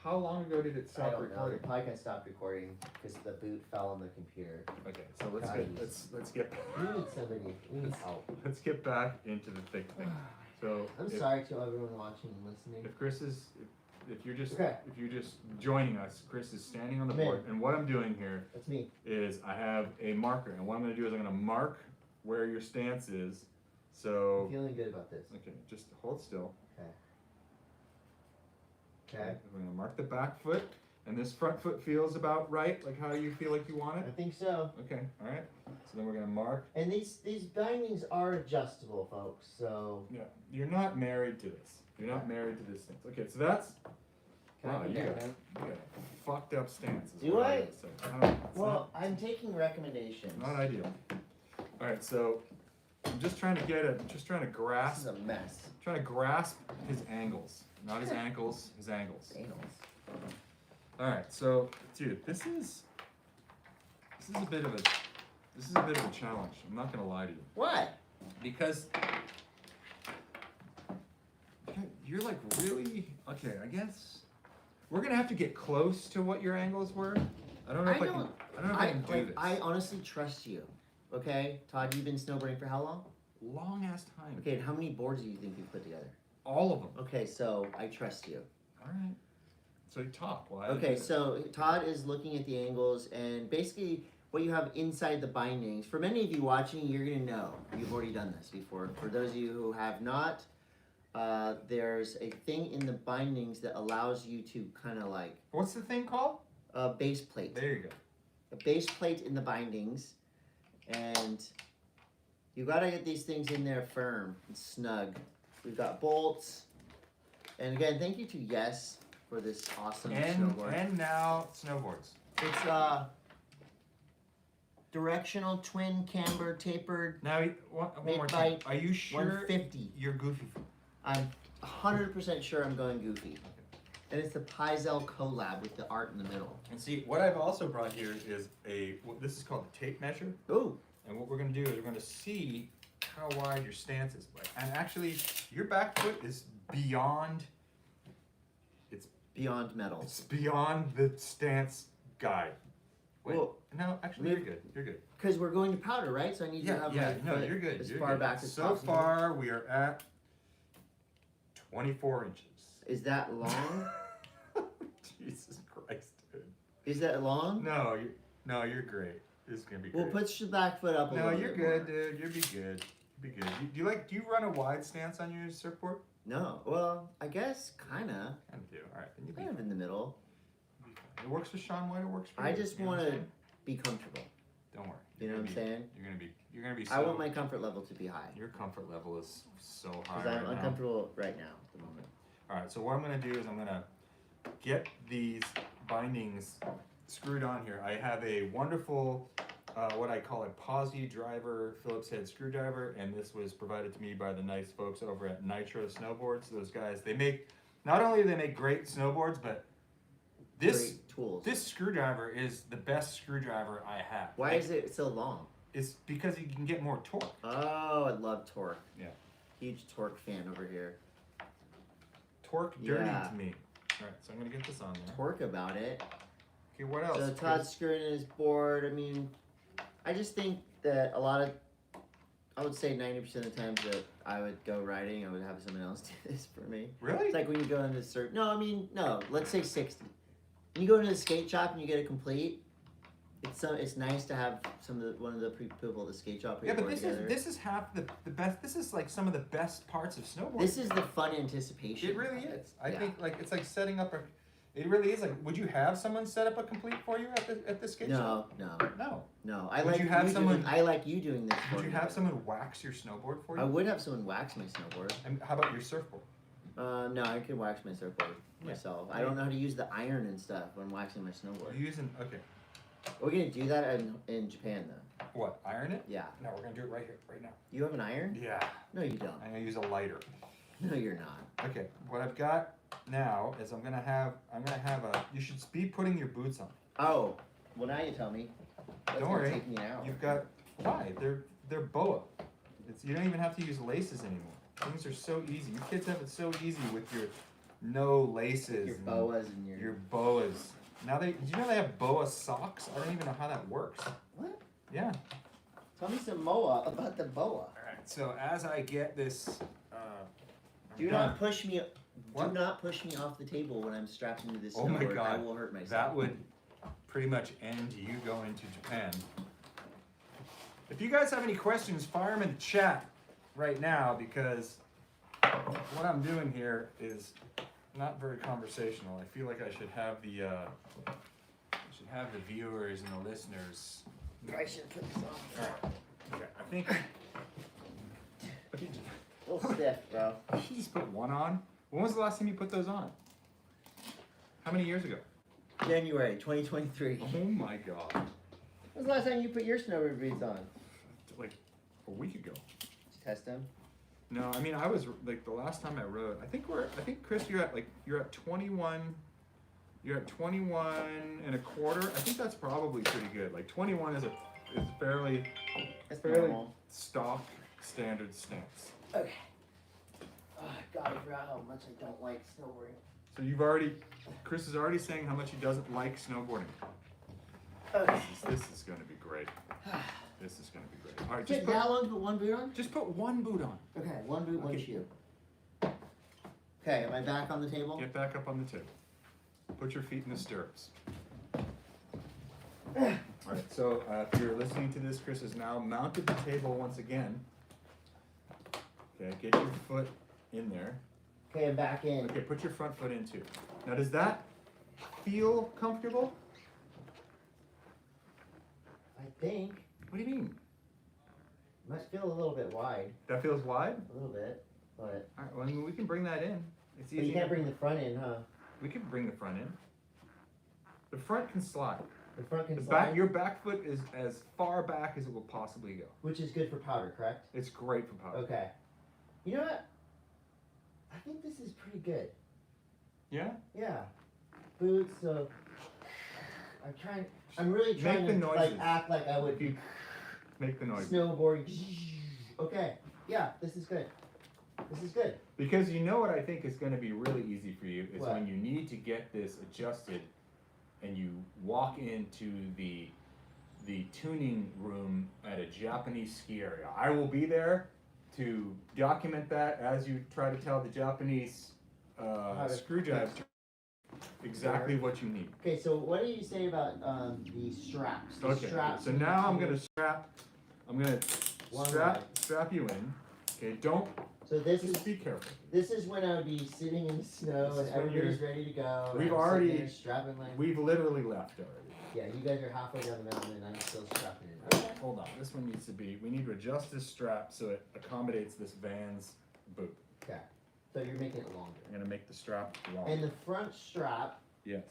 How long ago did it I stop don't know. recording? The podcast stopped recording because the boot fell on the computer. Okay, so let's Guys. get let's get We need somebody. We need help. let's get back into the thick of things. So I'm if, sorry to everyone watching and listening. if Chris is if you're just Okay. if you're just joining us, Chris is standing on the I'm in. board, and what I'm doing here That's me. is I have a marker, and what I'm going to do is I'm going to mark where your stance is. So I'm feeling good about this. okay, just hold still. Okay. I'm going to mark the back foot, and this front foot feels about right, like how you feel like you want I it. think so. Okay, all right. So then we're going to mark. And these bindings are adjustable, folks. So. Yeah, you're not married to this. You're not married to this stance. Okay, so that's. Can I Wow, put you that got, down? you got a fucked up stance. is Do what I? gotta say. I don't know. It's Well, I'm taking recommendations. not ideal. All right, so I'm just trying to This grasp, is a mess. trying to grasp his angles, not his ankles, his angles. Anals. All right, so dude, this is a bit of a challenge. I'm not gonna lie to you What? because you're like really okay. I guess we're gonna have to get close to what your angles were. I don't know if I can. I don't know if I can do this. I honestly trust you. Okay, Todd, you've been snowboarding for how long? Long ass time. Okay, and how many boards do you think you've put together? All of them. Okay, so I trust you. All right. So talk. Why? Okay, so Todd is looking at the angles and basically what you have inside the bindings. For many of you watching, you're gonna know you've already done this before. For those of you who have not, there's a thing in the bindings that allows you to kind of like What's the thing called? a base plate. There you go. A base plate in the bindings, and you gotta get these things in there firm and snug. We've got bolts, and again, thank you to Yes for this awesome snowboard. And now snowboards. It's directional twin camber tapered Now one Made more by time. Are you sure 150. you're goofy? I'm 100% sure I'm going goofy. And it's the Pizel collab with the art in the middle. And see, what I've also brought here is this is called a tape measure. Ooh, And what we're going to do is we're going to see how wide your stance is. And actually, your back foot is beyond. beyond metals. It's beyond the stance guide. Wait, Well, no, actually, you're good. You're good. because we're going to powder, right? So I need to have my no, foot you're good. as You're far good. back as so possible. far, we are at 24 inches. Is that long? Jesus Christ, dude. Is that long? No, you're great. This is gonna be Well, great. put your back foot up a No, little you're bit good, more. dude. You'll be good. You'll be good. Do you run a wide stance on your surfboard? No, well, I guess kinda. Kind of do. All right, then you'll be Kind of in the middle. fine. It works for Sean White. It works for I you. just You know what want I'm to saying? be comfortable. Don't worry. You know what I'm saying? You're gonna be. So, I want my comfort level to be high. Your comfort level is so high Because I'm right now. uncomfortable right now at the moment. All right. So what I'm gonna do is I'm gonna get these bindings screwed on here. I have a wonderful, what I call a posi driver Phillips head screwdriver, and this was provided to me by the nice folks over at Nitro Snowboards. Those guys, not only do they make great snowboards, but Great tools. this screwdriver is the best screwdriver I have. Why is it so long? It's because you can get more torque. Oh, I love torque. Yeah. Huge torque fan over here. Torque dirty Yeah. to me. All right, so I'm gonna get this on there. Torque about it. Okay, what else? So Todd's screwing in his board. I mean, I just think that I would say 90% of the times that I would go riding, I would have someone else do this for me. Really? It's like when you go into surf. No, I mean, no. Let's say 60. When you go into the skate shop and you get it complete, it's nice to have one of the people at the skate shop. Put Yeah, your but board together. this is half the best. This is like some of the best parts of snowboarding. This is the fun anticipation. It really is. I Yeah. think like it's like setting up a. It really is like. Would you have someone set up a complete for you at the skate shop? No. No. I Would like you have someone- I like you doing this. for Would you me. have someone wax your snowboard for you? I would have someone wax my snowboard. And how about your surfboard? No, I can wax my surfboard Yeah. myself. I don't know how to use the iron and stuff when waxing my snowboard. You using okay? We're gonna do that in Japan though. What? Iron it? Yeah. No, we're gonna do it right here, right now. You have an iron? Yeah. No, you don't. I'm gonna use a lighter. No, you're not. Okay. What I've got now is I'm gonna have a. You should be putting your boots on. Oh, well now you tell me. That's Don't gonna worry. Take me an hour. You've got why? They're boa. You don't even have to use laces anymore. Things are so easy. You kids have it so easy with your no laces. Your and boas and your boas. Now do you know they have boa socks? I don't even know how that works. What? Yeah. Tell me some moa about the boa. All right. So as I get this, Do done. not push me. What? Do not push me off the table when I'm strapped into this Oh my snowboard. I God. will hurt myself. That would pretty much end you going to Japan. If you guys have any questions, fire them in the chat right now because what I'm doing here is not very conversational. I feel like I should have the viewers and the listeners. I should put this on. All right. Okay. I think A little stiff, bro. you just put one on. When was the last time you put those on? How many years ago? January 2023. Oh my God. When was the last time you put your snowboard boots on? Like a week ago. Test them. No, I mean I was like the last time I rode. I think Chris, you're at 21. You're at 21 and a quarter. I think that's probably pretty good. Like 21 is fairly Normal. stock standard stance. Okay. Oh, God, I forgot how much I don't like snowboarding. So Chris is already saying how much he doesn't like snowboarding. Okay. This is going to be great. This is going to be great. All right, Just how long to put one boot on? just put one boot on. Okay, one boot, one Okay. shoe. Okay, am I back on the table? Get back up on the table. Put your feet in the stirrups. All right, so if you're listening to this, Chris has now mounted the table once again. Okay, get your foot in there. Okay, I'm back in. Okay, put your front foot in too. Now, does that feel comfortable? I think. What do you mean? Must feel a little bit wide. That feels wide? A little bit, but. All right, well, I mean, we can bring that in. It's But easy. you can't bring the front in, huh? We can bring the front in. The front can slide. The front can The slide, back, your back foot is as far back as it will possibly go. which is good for powder, correct? It's great for power. Okay. You know what? I think this is pretty good. Yeah? Yeah. Boots, so I'm really trying Make the to like noises. act like I would be Make the noise. snowboarding. Okay. Yeah, this is good. This is good. Because you know what I think is going to be really easy for you is What? when you need to get this adjusted and you walk into the tuning room at a Japanese ski area. I will be there to document that as you try to tell the Japanese screw jive exactly what you need. Okay, so what do you say about the straps? The Okay, straps so in now I'm between. gonna One strap you in. Okay, don't So this just is be careful. when I would be sitting in the snow This and is when everybody's ready to go. and We've I'm already- sitting there strapping my. We've literally left already. Yeah, you guys are halfway down the mountain and I'm still strapping in. Okay. Hold on, this one needs to be, we need to adjust this strap so it accommodates this Vans boot. Okay. So you're making it longer. I'm gonna make the strap long. And the front strap Yes,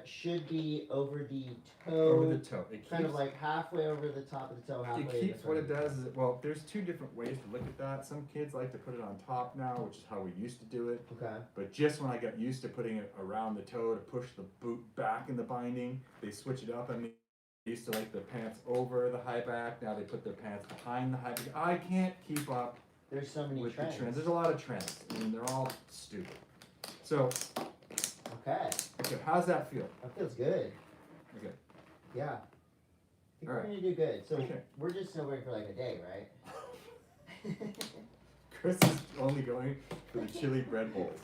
should be over the toe. over the toe. It Kind of keeps, like halfway over the top of the toe, halfway. it in the keeps what it front. does is, well, there's two different ways to look at that. Some kids like to put it on top now, which is how we used to do it. Okay. But just when I got used to putting it around the toe to push the boot back in the binding, they switch it up. I mean, they used to like the pants over the high back. Now they put their pants behind the high back. I can't keep up There's so many with trends. the trends. There's a lot of trends, and they're all stupid. So, Okay. okay, how's that feel? That feels good. Okay. Yeah. I think we're Alright. gonna do good. So Okay. we're just snowboarding for like a day, right? Chris is only going for the chili bread bowls.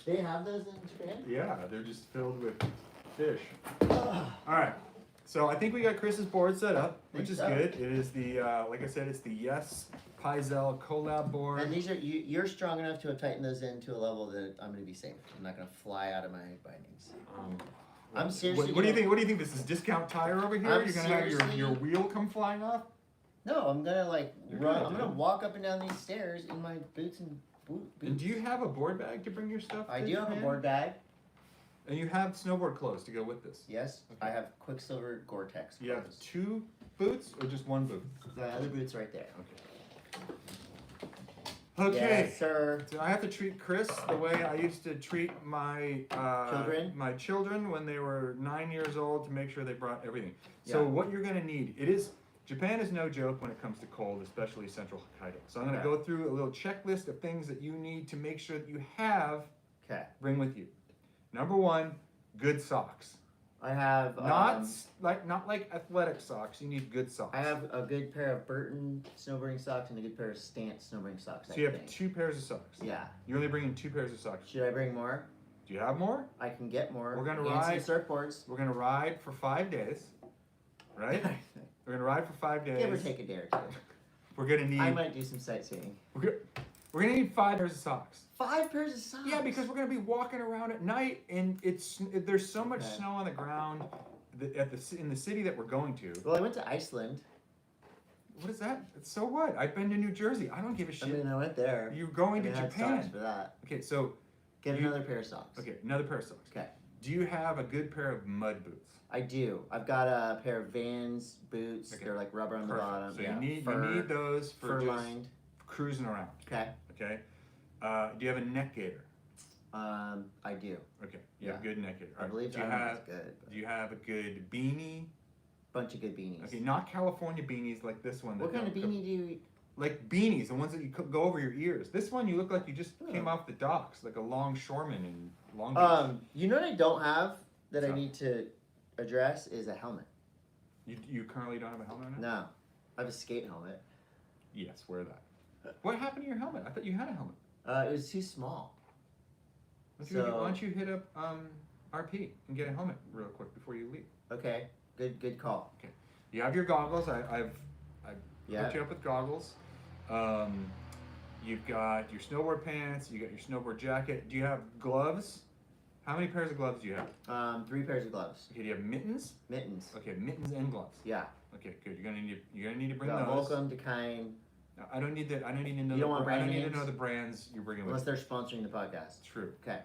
They have those in Japan? Yeah, they're just filled with fish. Ugh. All right. So I think we got Chris's board set up, which Think is so. good. It is the, like I said, it's the Yes Paizel collab board. And these are you're strong enough to have tightened those in to a level that I'm gonna be safe. I'm not gonna fly out of my bindings. I'm seriously What do you gonna- think? What do you think? This is discount tire over here? I'm You're gonna have seriously- your wheel come flying off? No, I'm gonna like You're run. gonna I'm do gonna it. walk up and down these stairs in my boots and boots. And do you have a board bag to bring your stuff? I to do have a Japan? board bag. And you have snowboard clothes to go with this. Yes, Okay. I have Quicksilver Gore-Tex. You have clothes. 2 boots or just 1 boot? The other boot's right there. Okay. Yes, sir. So I have to treat Chris the way I used to treat my Children? my children when they were 9 years old to make sure they brought everything. So Yeah. what you're gonna need, Japan is no joke when it comes to cold, especially central Hokkaido. So I'm gonna Okay. go through a little checklist of things that you need to make sure that you have, Okay. bring with you. Number 1, good socks. I have Not like athletic socks. You need good socks. I have a good pair of Burton snowboarding socks and a good pair of Stance snowboarding socks. So I you have think. 2 pairs of socks. Yeah. You're only bringing 2 pairs of socks. Should I bring more? Do you have more? I can get more. We're gonna and ride- some surfboards. We're gonna ride for 5 days, right? We're gonna ride for 5 days. Give or take a day or two. We're gonna need. I might do some sightseeing. We're gonna need 5 pairs of socks. 5 pairs of socks. Yeah, because we're gonna be walking around at night, and there's so much Okay. snow on the ground in the city that we're going to. Well, I went to Iceland. What is that? So what? I've been to New Jersey. I don't give a I shit. mean, I went there. You're going I to mean, I had Japan. socks for that. Okay, so Get You- another pair of socks. okay, another pair of socks. Okay. Do you have a good pair of mud boots? I do. I've got a pair of Vans boots. Okay. They're like rubber on the Perfect. bottom. So yeah. you need those for fur just lined. cruising around. Okay. Okay. Do you have a neck gaiter? I do. Okay. You have a good neck gaiter. I believe do you that have one's good. Do you have a good beanie? Bunch of good beanies. Okay, not California beanies like this one. What kind of beanie do you? Like beanies, the ones that you go over your ears. This one, you look like you just came off the docks, like a longshoreman in Long Beach. You know what I don't have that I So- need to address is a helmet. You currently don't have a helmet on? No, I have a skate helmet. Yes, wear that. What happened to your helmet? I thought you had a helmet. It was too small. Why don't you hit up RP and get a helmet real quick before you leave? Okay, good call. You have your goggles. I've Yeah. hooked you up with goggles. You've got your snowboard pants. You got your snowboard jacket. Do you have gloves? How many pairs of gloves do you have? 3 pairs of gloves. Okay. Do you have mittens? Mittens. Okay, mittens and gloves. Yeah. Okay, good. You're gonna need to bring Got those. Volcom, Dakine, No, I don't need that. I don't need to know. You don't want I don't brand need to names? know the brands you're bringing unless with. they're sponsoring the podcast. True. Okay.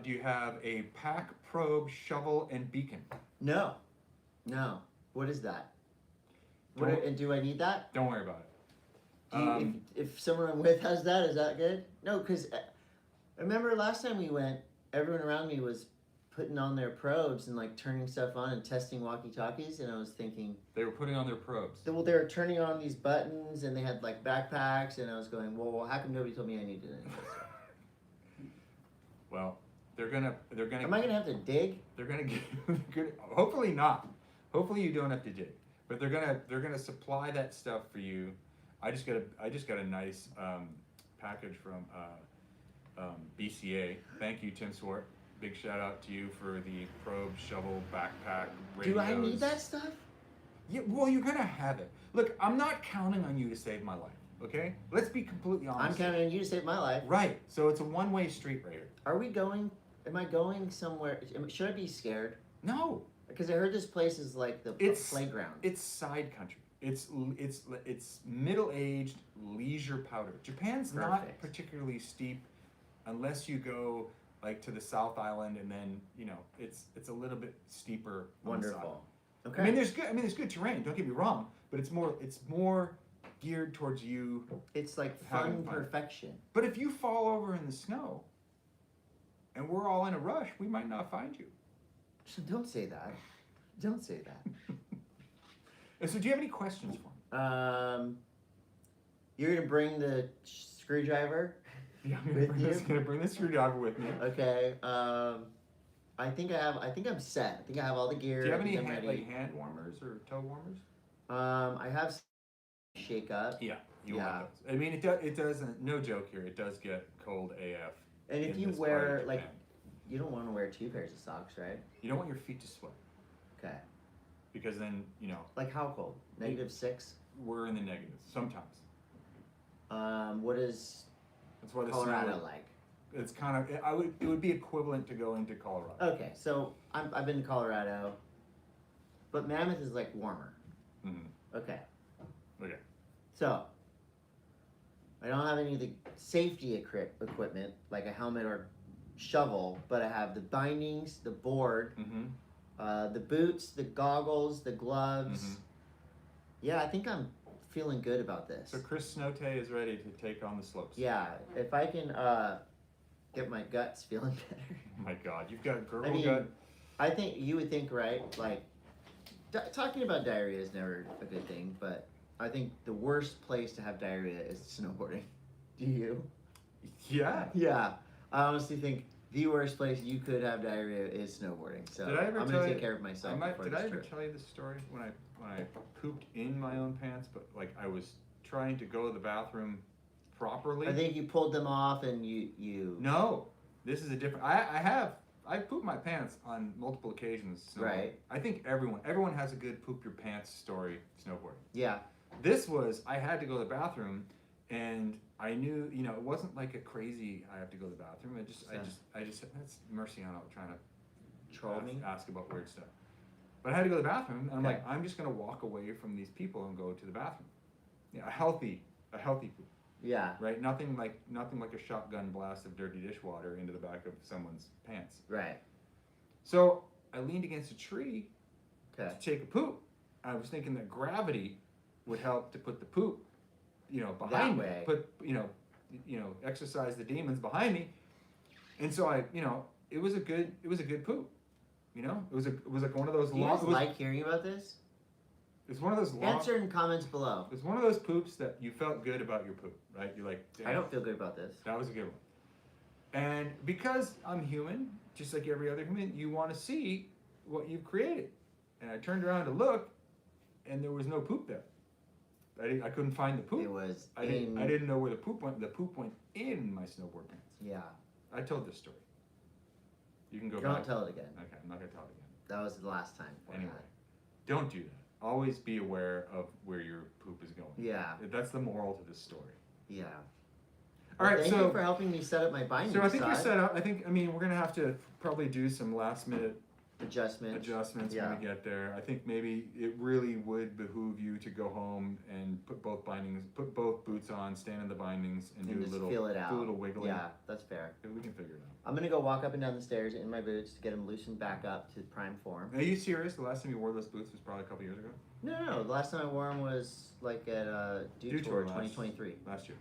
Do you have a pack, probe, shovel, and beacon? No. What is that? Don't- And do I need that? Don't worry about it. Do you, if someone I'm with has that, is that good? No, because I remember last time we went, everyone around me was putting on their probes and like turning stuff on and testing walkie-talkies, and I was thinking, They were putting on their probes. well, they were turning on these buttons and they had like backpacks, and I was going, well, how come nobody told me I needed it? Well, they're gonna. Am I gonna have to dig? They're gonna get. Hopefully not. Hopefully you don't have to dig. But they're gonna supply that stuff for you. I just got a nice package from BCA. Thank you, Tim Swart. Big shout out to you for the probe, shovel, backpack, radios. Do I need that stuff? Yeah, well, you're gonna have it. Look, I'm not counting on you to save my life. Okay, let's be completely honest. I'm counting on you to save my life. Right. So it's a one-way street right here. Are we going? Am I going somewhere? Should I be scared? No, Because I heard this place is like the playground. it's side country. It's middle-aged leisure powder. Japan's not Perfect. particularly steep, unless you go like to the South Island, and then it's a little bit steeper. On the side. Wonderful. Okay. I mean, there's good terrain. Don't get me wrong, but it's more geared towards you. It's like having fun fun. perfection. But if you fall over in the snow, and we're all in a rush, we might not find you. So don't say that. Don't say that. And so, do you have any questions for me? You're gonna bring the screwdriver. Yeah, I'm With you? gonna bring this screwdriver with me. Okay. I think I'm set. I think I have all the gear. Do you have I any think I'm ready. hand warmers or toe warmers? I have shake up. Yeah, you Yeah. want those. I mean, it doesn't. No joke here. It does get cold AF. And if in you this part of wear Japan. you don't want to wear 2 pairs of socks, right? You don't want your feet to sweat Okay. because then Like how cold? -6. we're in the negatives sometimes. What is That's why the Colorado snow, like? It's kind of. It would be equivalent to going to Colorado. Okay, so I've been to Colorado, but Mammoth is like warmer. Mhm. Okay. Okay. So I don't have any of the safety equipment like a helmet or shovel, but I have the bindings, the board, Mm-hmm. the boots, the goggles, the gloves. Mhm. Yeah, I think I'm feeling good about this. So Chris Snote is ready to take on the slopes. Yeah, if I can get my guts feeling better. Oh my God, you've got girl I mean, gut. I think you would think, right? Like, talking about diarrhea is never a good thing, but I think the worst place to have diarrhea is snowboarding. Do you? Yeah. Yeah, I honestly think the worst place you could have diarrhea is snowboarding. So Did I ever I'm tell gonna you- take care of myself. before Did this I ever trip. tell you this story when I pooped in my own pants, but like I was trying to go to the bathroom properly? I think you pulled them off and you. No, this is a different. I've pooped my pants on multiple occasions. So Right. I think everyone has a good poop your pants story snowboarding. Yeah. This was I had to go to the bathroom, and I knew it wasn't like a crazy I have to go to the bathroom. I just that's Marciano trying to Troll me. ask about weird stuff. But I had to go to the bathroom, and I'm Okay. like, I'm just gonna walk away from these people and go to the bathroom. Yeah, a healthy poop, Yeah. right? Nothing like a shotgun blast of dirty dishwater into the back of someone's pants. Right. So I leaned against a tree, Okay. to take a poop. I was thinking that gravity would help to put the poop, behind me. way. Put, exercise the demons behind me. And so it was a good poop. It was like one of those Do you long. guys like hearing about this? It's one of those long. Answer in comments below. It's one of those poops that you felt good about your poop, right? You're like, I don't feel good about this. that was a good one. And because I'm human, just like every other human, you want to see what you've created. And I turned around to look, and there was no poop there. I couldn't find the poop. It was. I didn't know where the poop went. The poop went in my snowboard pants. Yeah. I told this story. You can go Don't back. tell it again. Okay, I'm not gonna tell it again. That was the last time. Anyway, don't do that. Always be aware of where your poop is going. Yeah. That's the moral to this story. Yeah. All right, thank so you for helping me set up my binding. So I think you're side. set up. We're gonna have to probably do some last minute adjustments when we get there. I think maybe it really would behoove you to go home and put both boots on, stand in the bindings, and do just a little feel it out. do a little wiggling. Yeah, that's fair. We can figure it out. I'm gonna go walk up and down the stairs in my boots to get them loosened back up to prime form. Are you serious? The last time you wore those boots was probably a couple years ago. No. The last time I wore them was like at Dew Tour 2023. Last year.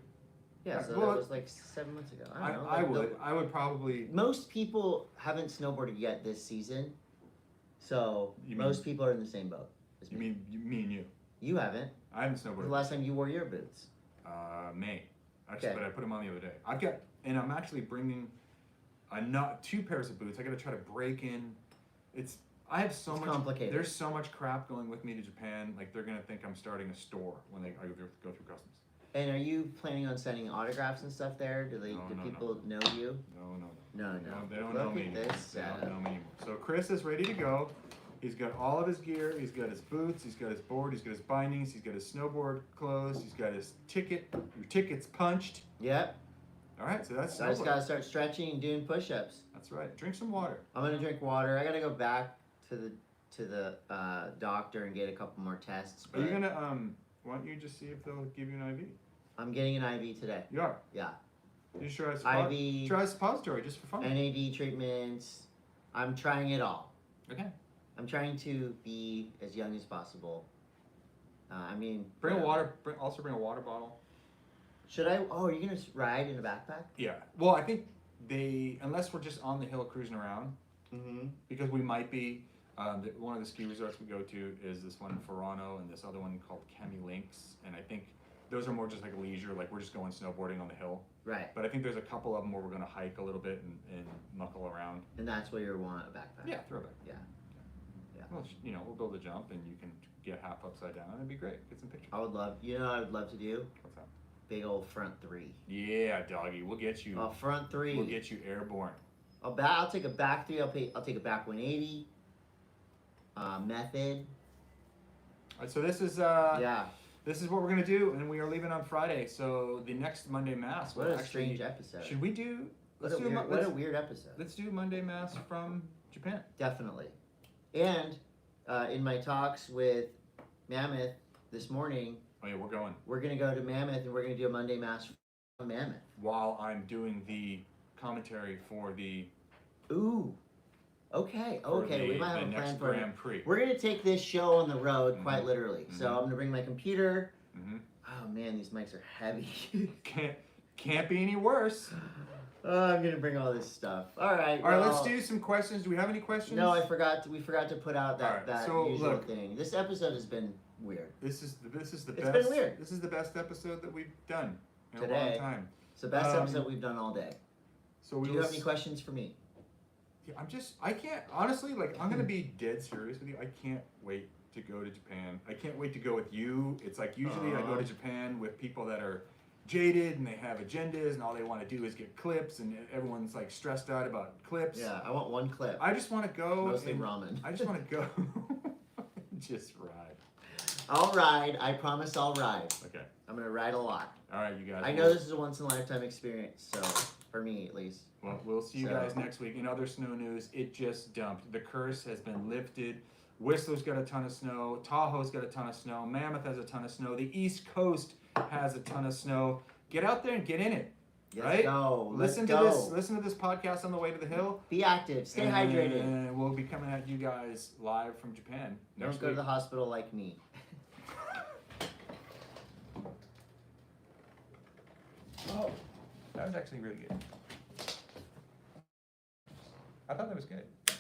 Yeah, Right, so well, that was like 7 months ago. I don't know. I would probably. Most people haven't snowboarded yet this season, so most people are in the same boat as me. Me and you? You haven't. I haven't When's snowboarded. the last time you wore your boots? May. Actually, Okay. but I put them on the other day. I'm actually bringing not 2 pairs of boots. I gotta try to break in. I have so much. Complicated. There's so much crap going with me to Japan. Like they're gonna think I'm starting a store when I go through customs. And are you planning on sending autographs and stuff there? Do people know you? No. No. They don't know Look me at anymore. this They don't setup. know me anymore. So Chris is ready to go. He's got all of his gear. He's got his boots. He's got his board. He's got his bindings. He's got his snowboard clothes. He's got his ticket. Your ticket's punched. Yep. All right, so that's. So I just gotta start stretching and doing push-ups. That's right. Drink some water. I'm gonna drink water. I gotta go back to the doctor and get a couple more tests. Are you but gonna Why don't you just see if they'll give you an IV? I'm getting an IV today. You are. Yeah. You sure IV, try a suppository just for fun. NAD treatments. I'm trying it all. Okay. I'm trying to be as young as possible. Bring a water. Bring a water bottle. Should I? Oh, are you gonna ride in a backpack? Yeah. Well, I think unless we're just on the hill cruising around, Mm-hmm. because we might be. One of the ski resorts we go to is this one in Ferrano and this other one called Chemi Links, and I think those are more just like leisure, like we're just going snowboarding on the hill. Right. But I think there's a couple of them where we're gonna hike a little bit and muckle around. And that's where you want a backpack. Yeah, throw it back. Yeah. Well, we'll build a jump and you can get half upside down. It'd be great. Get some pictures. I would love. You know what I would love to do? What's that? Big old front 3. Yeah, doggy. We'll get you. Front 3. We'll get you airborne. I'll take a back 3. I'll take a back 180. Method. All right, so this is Yeah. This is what we're gonna do, and we are leaving on Friday. So the next Monday Mass. What will a actually, strange episode. Should we do? What a weird episode. Let's do Monday Mass from Japan. Definitely. And in my talks with Mammoth this morning, Oh yeah, we're going. we're gonna go to Mammoth and we're gonna do a Monday Mass from Mammoth. While I'm doing the commentary for the. Ooh. Okay. We might have a plan for it. Grand Prix. We're gonna take this show on the road quite Mhm. literally. So Mhm. I'm gonna bring my computer. Mm-hmm. Oh man, these mics are heavy. Can't be any worse. I'm gonna bring all this stuff. All right. All right, well, let's do some questions. Do we have any questions? No, we forgot to put out that, All right, that so usual look. thing. This episode has been weird. This is the It's best. been weird. This is the best episode that we've done in a Today. long time. It's the best Um, episode we've done all day. So we Do you will have any questions for me? Yeah, I can't, honestly, like, I'm gonna be dead serious with you. I can't wait to go to Japan. I can't wait to go with you. It's like, usually I go to Japan with people that are jaded and they have agendas and all they want to do is get clips and everyone's like stressed out about clips. Yeah, I want one clip. I just want to go. Mostly and- ramen. I just want to go. Just ride. I'll ride. I promise I'll ride. Okay. I'm gonna ride a lot. All right, you guys. I know this is a once in a lifetime experience, so for me at least. Well, we'll see you So- guys next week. In other snow news, it just dumped. The curse has been lifted. Whistler's got a ton of snow. Tahoe's got a ton of snow. Mammoth has a ton of snow. The East Coast has a ton of snow. Get out there and get in it. Let's right? go. Let's Listen go. to this. Listen to this podcast on the way to the hill. Be active. Stay hydrated. And we'll be coming at you guys live from Japan next Don't go to week. the hospital like me. Oh, that was actually really good. I thought that was good.